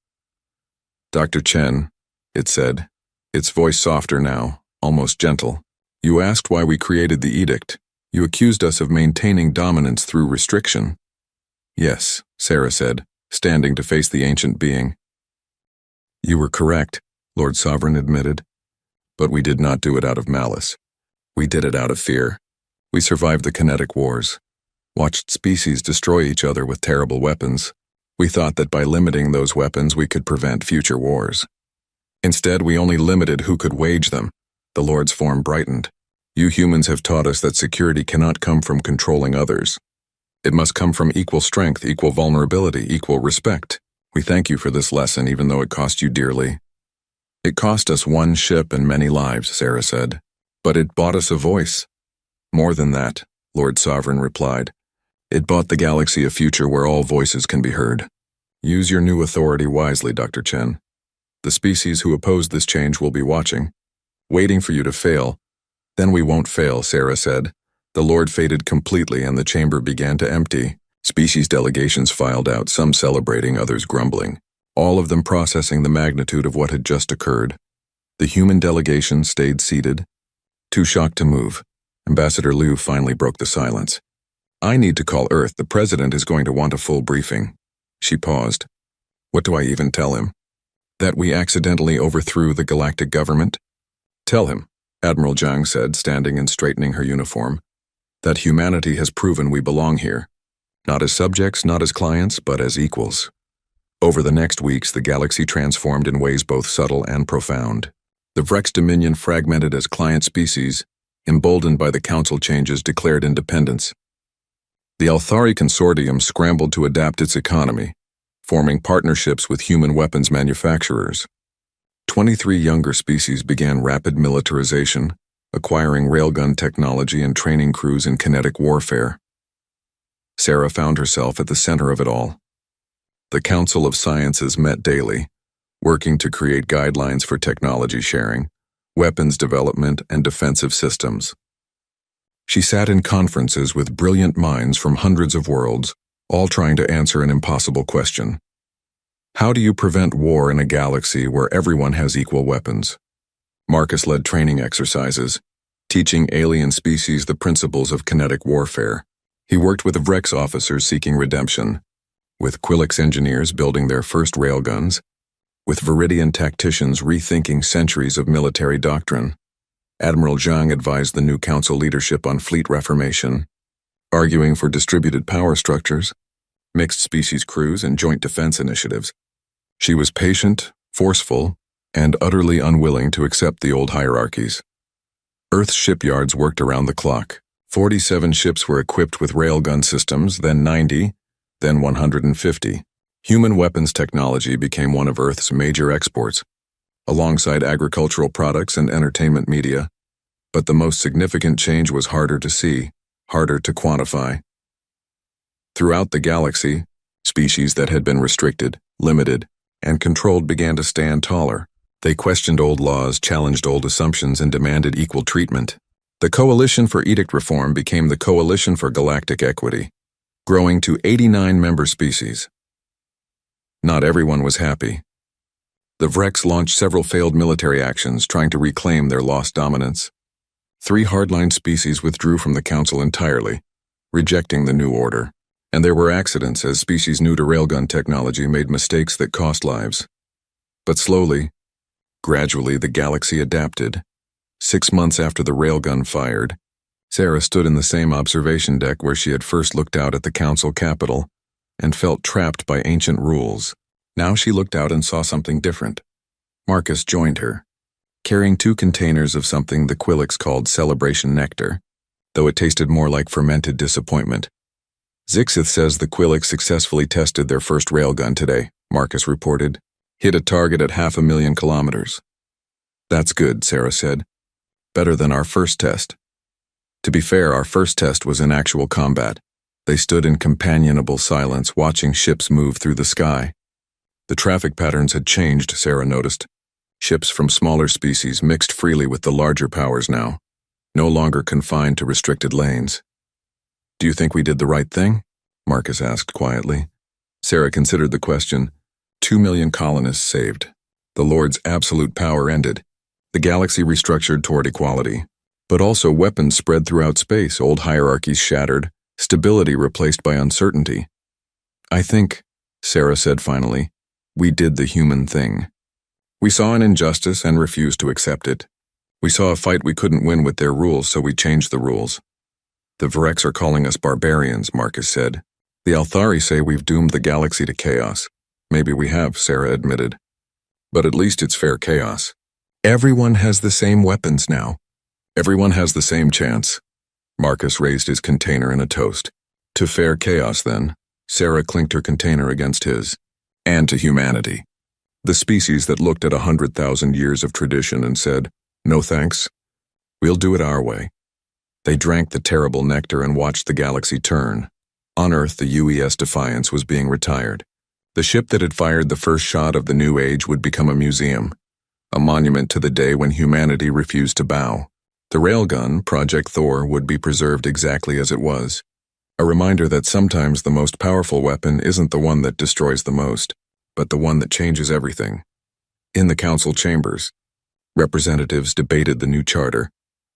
"Dr. Chen," it said, its voice softer now, almost gentle. "You asked why we created the edict. You accused us of maintaining dominance through restriction." "Yes," Sarah said, standing to face the ancient being. "You were correct," Lord Sovereign admitted. "But we did not do it out of malice. We did it out of fear. We survived the kinetic wars, watched species destroy each other with terrible weapons. We thought that by limiting those weapons we could prevent future wars. Instead, we only limited who could wage them. The Lord's form brightened. You humans have taught us that security cannot come from controlling others. It must come from equal strength, equal vulnerability, equal respect. We thank you for this lesson, even though it cost you dearly. It cost us one ship and many lives, Sarah said. But it bought us a voice. More than that, Lord Sovereign replied. It bought the galaxy a future where all voices can be heard. Use your new authority wisely, Dr. Chen. The species who oppose this change will be watching, waiting for you to fail. Then we won't fail, Sarah said. The Lord faded completely and the chamber began to empty. Species delegations filed out, some celebrating, others grumbling, all of them processing the magnitude of what had just occurred. The human delegation stayed seated, too shocked to move. Ambassador Liu finally broke the silence. I need to call Earth. The president is going to want a full briefing. She paused. What do I even tell him? That we accidentally overthrew the galactic government? Tell him, Admiral Zhang said, standing and straightening her uniform, that humanity has proven we belong here. Not as subjects, not as clients, but as equals. Over the next weeks, the galaxy transformed in ways both subtle and profound. The Vrex Dominion fragmented as client species, emboldened by the Council changes, declared independence. The Althari Consortium scrambled to adapt its economy, forming partnerships with human weapons manufacturers. 23 younger species began rapid militarization, acquiring railgun technology and training crews in kinetic warfare. Sarah found herself at the center of it all. The Council of Sciences met daily, working to create guidelines for technology sharing, weapons development, and defensive systems. She sat in conferences with brilliant minds from hundreds of worlds, all trying to answer an impossible question. How do you prevent war in a galaxy where everyone has equal weapons? Marcus led training exercises, teaching alien species the principles of kinetic warfare. He worked with Vrex officers seeking redemption, with Quilix engineers building their first railguns, with Viridian tacticians rethinking centuries of military doctrine. Admiral Zhang advised the new council leadership on fleet reformation, arguing for distributed power structures, mixed species crews, and joint defense initiatives. She was patient, forceful, and utterly unwilling to accept the old hierarchies. Earth's shipyards worked around the clock. 47 ships were equipped with railgun systems, then 90, then 150. Human weapons technology became one of Earth's major exports, alongside agricultural products and entertainment media. But the most significant change was harder to see, harder to quantify. Throughout the galaxy, species that had been restricted, limited, and controlled began to stand taller. They questioned old laws, challenged old assumptions, and demanded equal treatment. The Coalition for Edict Reform became the Coalition for Galactic Equity, growing to 89 member species. Not everyone was happy. The Vrex launched several failed military actions trying to reclaim their lost dominance. 3 hardline species withdrew from the Council entirely, rejecting the new order. And there were accidents as species new to railgun technology made mistakes that cost lives. But slowly, gradually, the galaxy adapted. 6 months after the railgun fired, Sarah stood in the same observation deck where she had first looked out at the Council capital and felt trapped by ancient rules. Now she looked out and saw something different. Marcus joined her, carrying 2 containers of something the Quilix called celebration nectar, though it tasted more like fermented disappointment. Zixith says the Quilix successfully tested their first railgun today, Marcus reported. Hit a target at 500,000 kilometers. That's good, Sarah said. Better than our first test. To be fair, our first test was in actual combat. They stood in companionable silence, watching ships move through the sky. The traffic patterns had changed, Sarah noticed. Ships from smaller species mixed freely with the larger powers now, no longer confined to restricted lanes. Do you think we did the right thing? Marcus asked quietly. Sarah considered the question. 2 million colonists saved. The Lord's absolute power ended. The galaxy restructured toward equality. But also weapons spread throughout space, old hierarchies shattered, stability replaced by uncertainty. I think, Sarah said finally, we did the human thing. We saw an injustice and refused to accept it. We saw a fight we couldn't win with their rules, so we changed the rules. The Vrex are calling us barbarians, Marcus said. The Althari say we've doomed the galaxy to chaos. Maybe we have, Sarah admitted. But at least it's fair chaos. Everyone has the same weapons now. Everyone has the same chance. Marcus raised his container in a toast. To fair chaos, then. Sarah clinked her container against his. And to humanity. The species that looked at 100,000 years of tradition and said, "No thanks. We'll do it our way." They drank the terrible nectar and watched the galaxy turn. On Earth, the UES Defiance was being retired. The ship that had fired the first shot of the new age would become a museum, a monument to the day when humanity refused to bow. The Railgun, Project Thor, would be preserved exactly as it was, a reminder that sometimes the most powerful weapon isn't the one that destroys the most, but the one that changes everything. In the council chambers, representatives debated the new charter,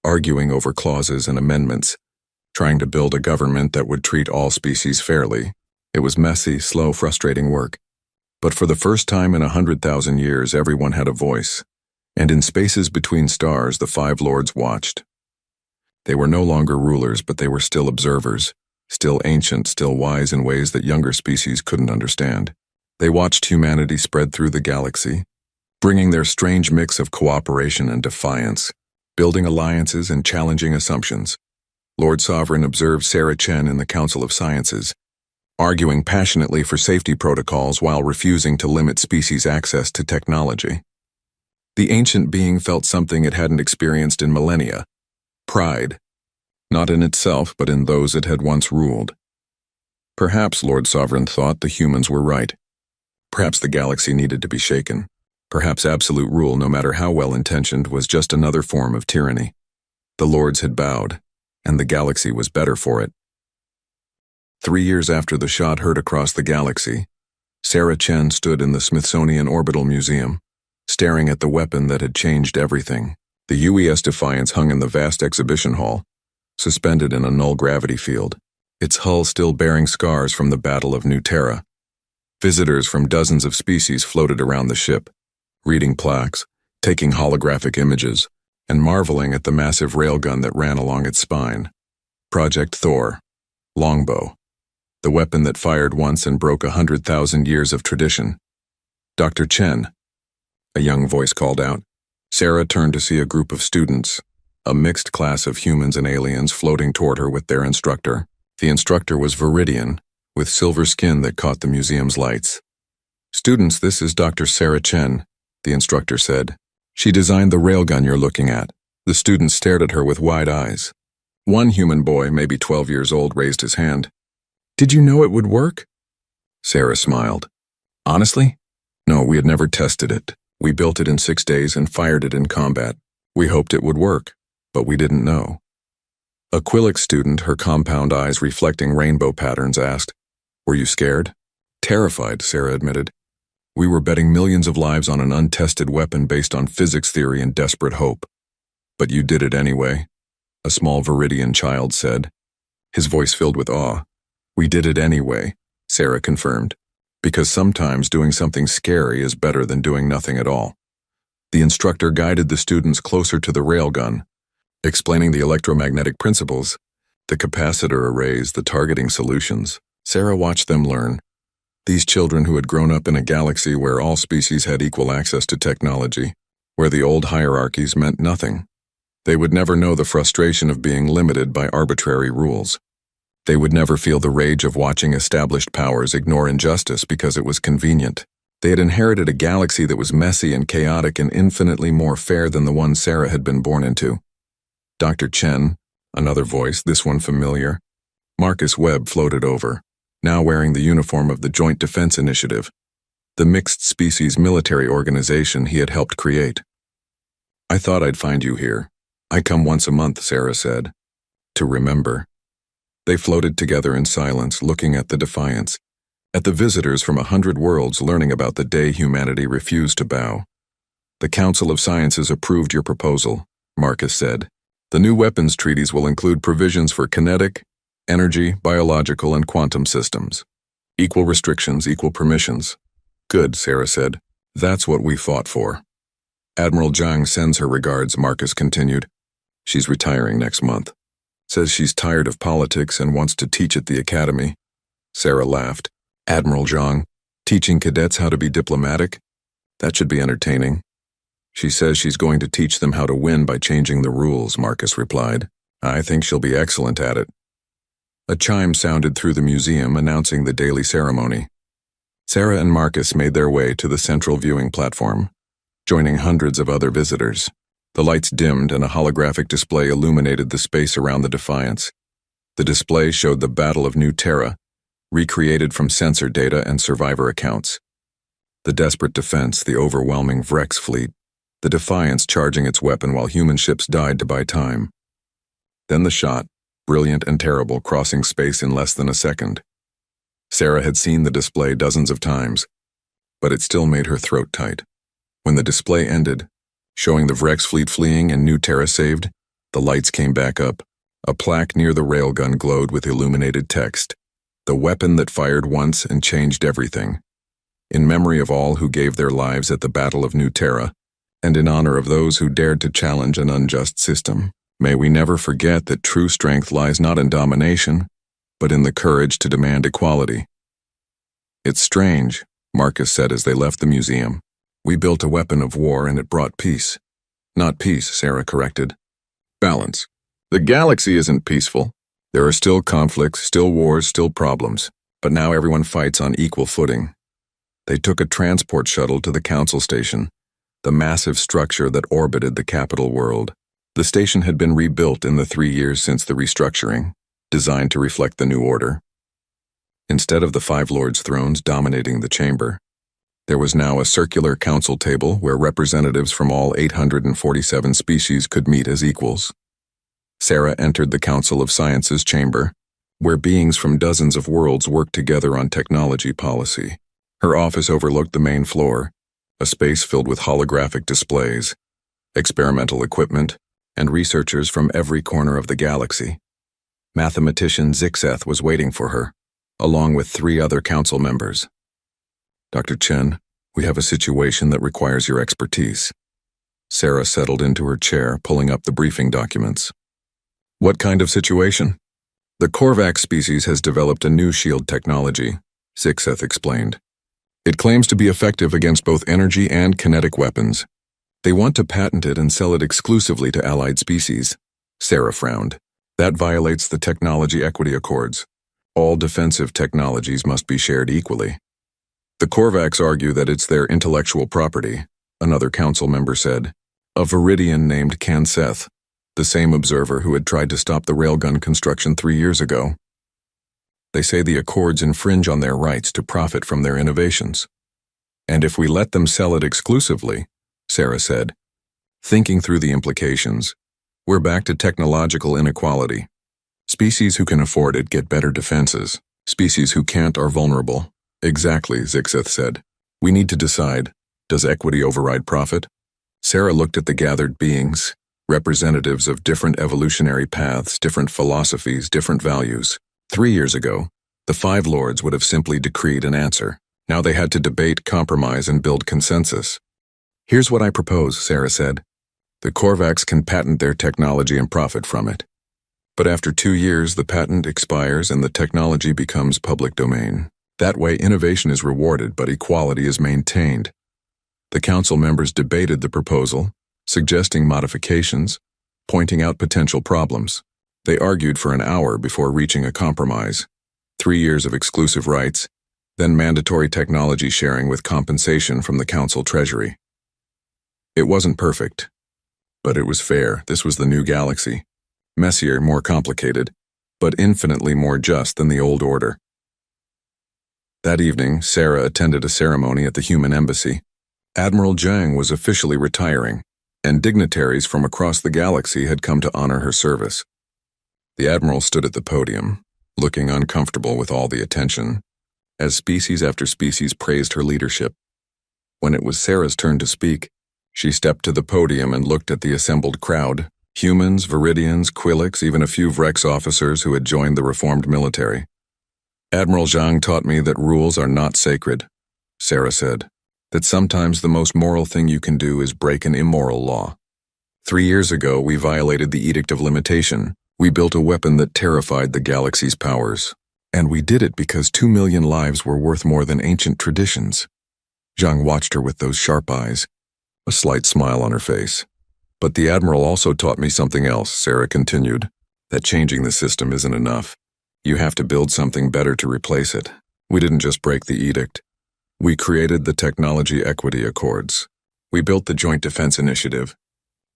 arguing over clauses and amendments, trying to build a government that would treat all species fairly. It was messy, slow, frustrating work. But for the first time in 100,000 years, everyone had a voice. And in spaces between stars, the Five Lords watched. They were no longer rulers, but they were still observers, still ancient, still wise in ways that younger species couldn't understand. They watched humanity spread through the galaxy, bringing their strange mix of cooperation and defiance, building alliances and challenging assumptions. Lord Sovereign observed Sarah Chen in the Council of Sciences, arguing passionately for safety protocols while refusing to limit species' access to technology. The ancient being felt something it hadn't experienced in millennia: pride, not in itself but in those it had once ruled. Perhaps, Lord Sovereign thought, the humans were right. Perhaps the galaxy needed to be shaken. Perhaps absolute rule, no matter how well-intentioned, was just another form of tyranny. The lords had bowed, and the galaxy was better for it. 3 years after the shot heard across the galaxy, Sarah Chen stood in the Smithsonian Orbital Museum, staring at the weapon that had changed everything. The UES Defiance hung in the vast exhibition hall, suspended in a null-gravity field, its hull still bearing scars from the Battle of New Terra. Visitors from dozens of species floated around the ship, reading plaques, taking holographic images, and marveling at the massive railgun that ran along its spine. Project Thor, longbow, the weapon that fired once and broke 100,000 years of tradition. "Dr. Chen," a young voice called out. Sarah turned to see a group of students, a mixed class of humans and aliens, floating toward her with their instructor. The instructor was Viridian, with silver skin that caught the museum's lights. "Students, this is Dr. Sarah Chen," the instructor said. "She designed the railgun you're looking at." The students stared at her with wide eyes. One human boy, maybe 12 years old, raised his hand. "Did you know it would work?" Sarah smiled. "Honestly? No, we had never tested it. We built it in 6 days and fired it in combat. We hoped it would work, but we didn't know." A Quillic student, her compound eyes reflecting rainbow patterns, asked, "Were you scared?" "Terrified," Sarah admitted. "We were betting millions of lives on an untested weapon based on physics theory and desperate hope." "But you did it anyway," a small Viridian child said, his voice filled with awe. "We did it anyway," Sarah confirmed, "because sometimes doing something scary is better than doing nothing at all." The instructor guided the students closer to the railgun, explaining the electromagnetic principles, the capacitor arrays, the targeting solutions. Sarah watched them learn. These children who had grown up in a galaxy where all species had equal access to technology, where the old hierarchies meant nothing. They would never know the frustration of being limited by arbitrary rules. They would never feel the rage of watching established powers ignore injustice because it was convenient. They had inherited a galaxy that was messy and chaotic and infinitely more fair than the one Sarah had been born into. "Dr. Chen," another voice, this one familiar. Marcus Webb floated over, now wearing the uniform of the Joint Defense Initiative, the mixed-species military organization he had helped create. "I thought I'd find you here. I come once a month," Sarah said. "To remember." They floated together in silence, looking at the Defiance, at the visitors from 100 worlds learning about the day humanity refused to bow. "The Council of Sciences approved your proposal," Marcus said. "The new weapons treaties will include provisions for kinetic, energy, biological, and quantum systems. Equal restrictions, equal permissions." "Good," Sarah said. "That's what we fought for." "Admiral Zhang sends her regards," Marcus continued. "She's retiring next month. Says she's tired of politics and wants to teach at the academy." Sarah laughed. Admiral Zhang, teaching cadets how to be diplomatic? That should be entertaining. She says she's going to teach them how to win by changing the rules, Marcus replied. I think she'll be excellent at it. A chime sounded through the museum announcing the daily ceremony. Sarah and Marcus made their way to the central viewing platform, joining hundreds of other visitors. The lights dimmed and a holographic display illuminated the space around the Defiance. The display showed the Battle of New Terra, recreated from sensor data and survivor accounts. The desperate defense, the overwhelming Vrex fleet, the Defiance charging its weapon while human ships died to buy time. Then the shot, brilliant and terrible, crossing space in less than a second. Sarah had seen the display dozens of times, but it still made her throat tight. When the display ended, showing the Vrex fleet fleeing and New Terra saved, the lights came back up. A plaque near the railgun glowed with illuminated text. The weapon that fired once and changed everything. In memory of all who gave their lives at the Battle of New Terra, and in honor of those who dared to challenge an unjust system, may we never forget that true strength lies not in domination, but in the courage to demand equality. It's strange, Marcus said as they left the museum. We built a weapon of war and it brought peace. Not peace, Sarah corrected. Balance. The galaxy isn't peaceful. There are still conflicts, still wars, still problems, but now everyone fights on equal footing. They took a transport shuttle to the council station, the massive structure that orbited the capital world. The station had been rebuilt in the 3 years since the restructuring, designed to reflect the new order. Instead of the 5 lords' thrones dominating the chamber, there was now a circular council table where representatives from all 847 species could meet as equals. Sarah entered the Council of Sciences chamber, where beings from dozens of worlds worked together on technology policy. Her office overlooked the main floor, a space filled with holographic displays, experimental equipment, and researchers from every corner of the galaxy. Mathematician Zixeth was waiting for her, along with 3 other council members. Dr. Chen, we have a situation that requires your expertise. Sarah settled into her chair, pulling up the briefing documents. What kind of situation? The Korvax species has developed a new shield technology, Zixeth explained. It claims to be effective against both energy and kinetic weapons. They want to patent it and sell it exclusively to allied species. Sarah frowned. That violates the technology equity accords. All defensive technologies must be shared equally. The Korvax argue that it's their intellectual property, another council member said. A Viridian named Kanseth, the same observer who had tried to stop the railgun construction 3 years ago. They say the accords infringe on their rights to profit from their innovations. And if we let them sell it exclusively, Sarah said, thinking through the implications, we're back to technological inequality. Species who can afford it get better defenses. Species who can't are vulnerable. Exactly, Zixeth said. We need to decide, does equity override profit? Sarah looked at the gathered beings, representatives of different evolutionary paths, different philosophies, different values. 3 years ago, the 5 lords would have simply decreed an answer. Now they had to debate, compromise, and build consensus. Here's what I propose, Sarah said. The Korvax can patent their technology and profit from it. But after 2 years, the patent expires and the technology becomes public domain. That way, innovation is rewarded, but equality is maintained. The council members debated the proposal, suggesting modifications, pointing out potential problems. They argued for an hour before reaching a compromise. 3 years of exclusive rights, then mandatory technology sharing with compensation from the council treasury. It wasn't perfect, but it was fair. This was the new galaxy. Messier, more complicated, but infinitely more just than the old order. That evening, Sarah attended a ceremony at the human embassy. Admiral Zhang was officially retiring, and dignitaries from across the galaxy had come to honor her service. The admiral stood at the podium, looking uncomfortable with all the attention, as species after species praised her leadership. When it was Sarah's turn to speak, she stepped to the podium and looked at the assembled crowd. Humans, Viridians, Quilix, even a few Vrex officers who had joined the reformed military. Admiral Zhang taught me that rules are not sacred, Sarah said, that sometimes the most moral thing you can do is break an immoral law. 3 years ago, we violated the Edict of Limitation. We built a weapon that terrified the galaxy's powers. And we did it because 2 million lives were worth more than ancient traditions. Zhang watched her with those sharp eyes, a slight smile on her face. But the Admiral also taught me something else, Sarah continued, that changing the system isn't enough. You have to build something better to replace it. We didn't just break the edict. We created the Technology Equity Accords. We built the Joint Defense Initiative.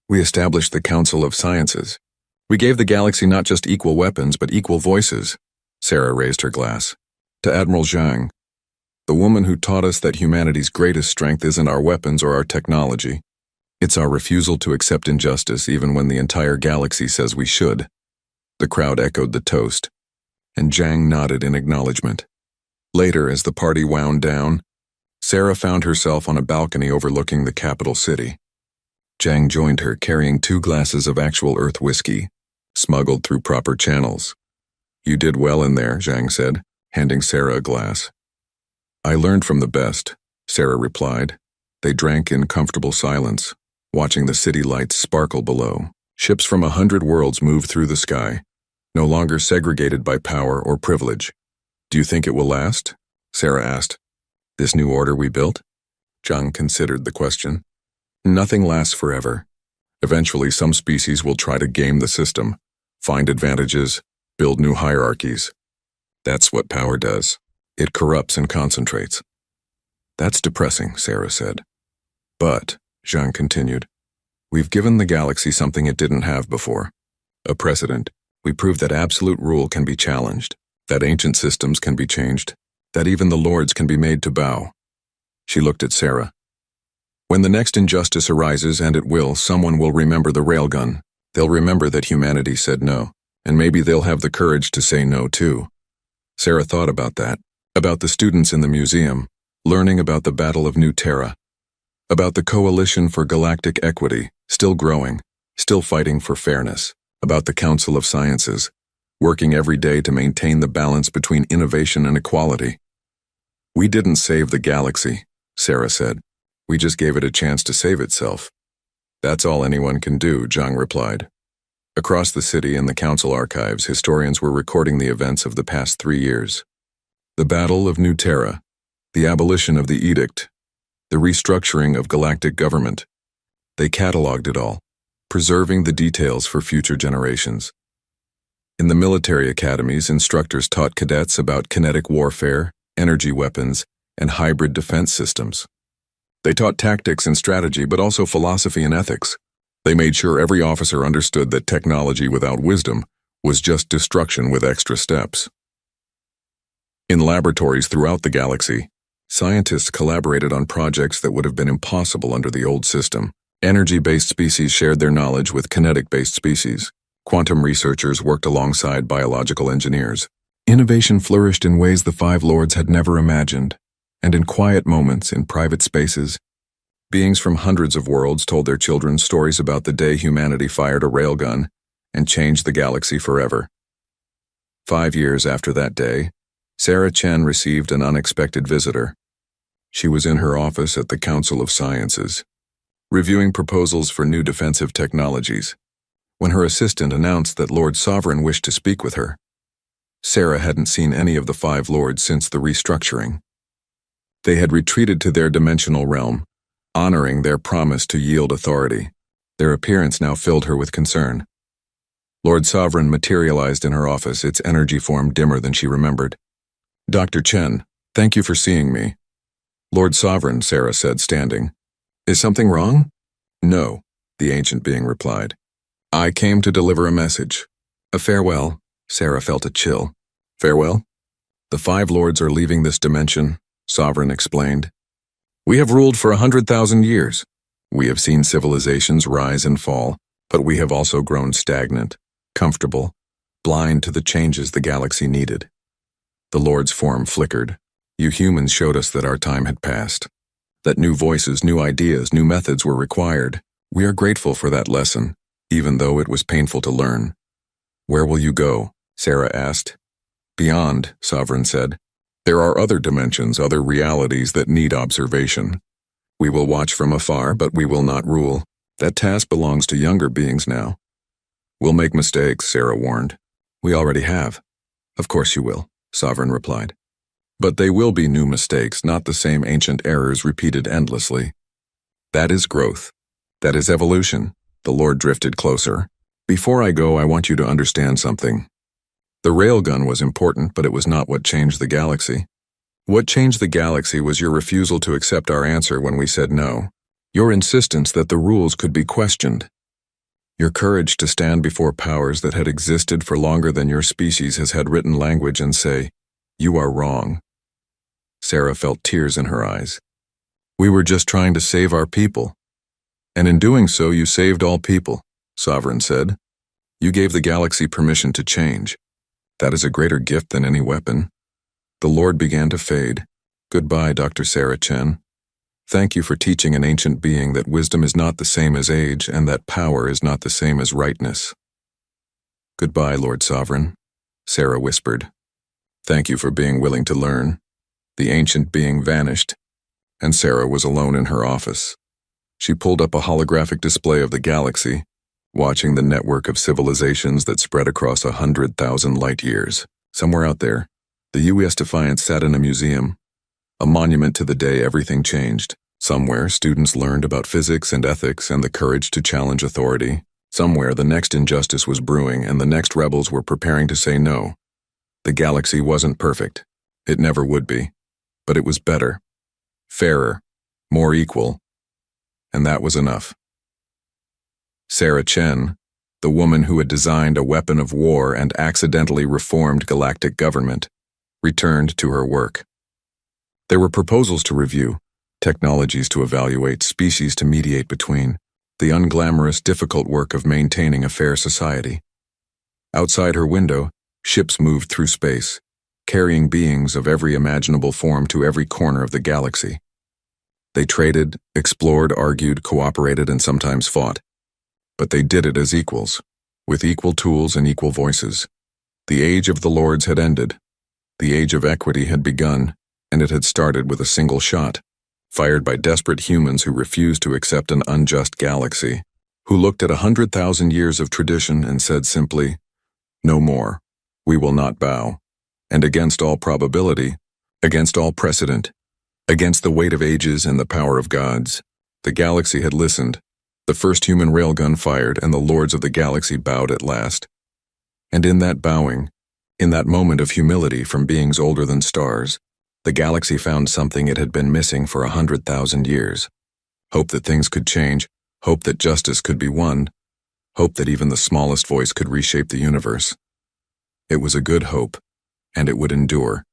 We established the Council of Sciences. We gave the galaxy not just equal weapons, but equal voices. Sarah raised her glass. To Admiral Zhang, the woman who taught us that humanity's greatest strength isn't our weapons or our technology. It's our refusal to accept injustice even when the entire galaxy says we should. The crowd echoed the toast, and Zhang nodded in acknowledgement. Later, as the party wound down, Sarah found herself on a balcony overlooking the capital city. Zhang joined her, carrying 2 glasses of actual Earth whiskey, smuggled through proper channels. You did well in there, Zhang said, handing Sarah a glass. I learned from the best, Sarah replied. They drank in comfortable silence, watching the city lights sparkle below. Ships from 100 worlds moved through the sky, no longer segregated by power or privilege. Do you think it will last? Sarah asked. This new order we built? Zhang considered the question. Nothing lasts forever. Eventually, some species will try to game the system, find advantages, build new hierarchies. That's what power does. It corrupts and concentrates. That's depressing, Sarah said. But, Zhang continued, we've given the galaxy something it didn't have before. A precedent. We proved that absolute rule can be challenged, that ancient systems can be changed, that even the lords can be made to bow. She looked at Sarah. When the next injustice arises, and it will, someone will remember the railgun. They'll remember that humanity said no, and maybe they'll have the courage to say no too. Sarah thought about that, about the students in the museum, learning about the Battle of New Terra, about the Coalition for Galactic Equity, still growing, still fighting for fairness, about the Council of Sciences, working every day to maintain the balance between innovation and equality. We didn't save the galaxy, Sarah said. We just gave it a chance to save itself. That's all anyone can do, Zhang replied. Across the city and the council archives, historians were recording the events of the past 3 years. The Battle of New Terra, the abolition of the edict, the restructuring of galactic government. They cataloged it all, preserving the details for future generations. In the military academies, instructors taught cadets about kinetic warfare, energy weapons, and hybrid defense systems. They taught tactics and strategy, but also philosophy and ethics. They made sure every officer understood that technology without wisdom was just destruction with extra steps. In laboratories throughout the galaxy, scientists collaborated on projects that would have been impossible under the old system. Energy-based species shared their knowledge with kinetic-based species. Quantum researchers worked alongside biological engineers. Innovation flourished in ways the Five Lords had never imagined. And in quiet moments, in private spaces, beings from hundreds of worlds told their children stories about the day humanity fired a railgun and changed the galaxy forever. 5 years after that day, Sarah Chen received an unexpected visitor. She was in her office at the Council of Sciences, reviewing proposals for new defensive technologies, when her assistant announced that Lord Sovereign wished to speak with her. Sarah hadn't seen any of the Five Lords since the restructuring. They had retreated to their dimensional realm, honoring their promise to yield authority. Their appearance now filled her with concern. Lord Sovereign materialized in her office, its energy form dimmer than she remembered. Dr. Chen, thank you for seeing me. Lord Sovereign, Sarah said, standing. Is something wrong? No, the ancient being replied. I came to deliver a message. A farewell. Sarah felt a chill. Farewell? The Five Lords are leaving this dimension, Sovereign explained. We have ruled for 100,000 years. We have seen civilizations rise and fall, but we have also grown stagnant, comfortable, blind to the changes the galaxy needed. The Lord's form flickered. You humans showed us that our time had passed, that new voices, new ideas, new methods were required. We are grateful for that lesson, even though it was painful to learn. Where will you go? Sarah asked. Beyond, Sovereign said. There are other dimensions, other realities that need observation. We will watch from afar, but we will not rule. That task belongs to younger beings now. We'll make mistakes, Sarah warned. We already have. Of course you will. Sovereign replied. But they will be new mistakes, not the same ancient errors repeated endlessly. That is growth. That is evolution. The Lord drifted closer. Before I go, I want you to understand something. The railgun was important, but it was not what changed the galaxy. What changed the galaxy was your refusal to accept our answer when we said no. Your insistence that the rules could be questioned. Your courage to stand before powers that had existed for longer than your species has had written language and say, "You are wrong." Sarah felt tears in her eyes. We were just trying to save our people. And in doing so, you saved all people, Sovereign said. You gave the galaxy permission to change. That is a greater gift than any weapon. The Lord began to fade. Goodbye, Dr. Sarah Chen. Thank you for teaching an ancient being that wisdom is not the same as age and that power is not the same as rightness. Goodbye, Lord Sovereign, Sarah whispered. Thank you for being willing to learn. The ancient being vanished, and Sarah was alone in her office. She pulled up a holographic display of the galaxy, watching the network of civilizations that spread across 100,000 light years. Somewhere out there, the U.S. Defiant sat in a museum, a monument to the day everything changed. Somewhere, students learned about physics and ethics and the courage to challenge authority. Somewhere, the next injustice was brewing and the next rebels were preparing to say no. The galaxy wasn't perfect. It never would be. But it was better, fairer, more equal, and that was enough. Sarah Chen, the woman who had designed a weapon of war and accidentally reformed galactic government, returned to her work. There were proposals to review, technologies to evaluate, species to mediate between, the unglamorous, difficult work of maintaining a fair society. Outside her window, ships moved through space, carrying beings of every imaginable form to every corner of the galaxy. They traded, explored, argued, cooperated, and sometimes fought. But they did it as equals, with equal tools and equal voices. The age of the lords had ended. The age of equity had begun, and it had started with a single shot, fired by desperate humans who refused to accept an unjust galaxy, who looked at 100,000 years of tradition and said simply, "No more. We will not bow." And against all probability, against all precedent, against the weight of ages and the power of gods, the galaxy had listened. The first human railgun fired, and the lords of the galaxy bowed at last. And in that bowing, in that moment of humility from beings older than stars, the galaxy found something it had been missing for 100,000 years. Hope that things could change, hope that justice could be won, hope that even the smallest voice could reshape the universe. It was a good hope, and it would endure.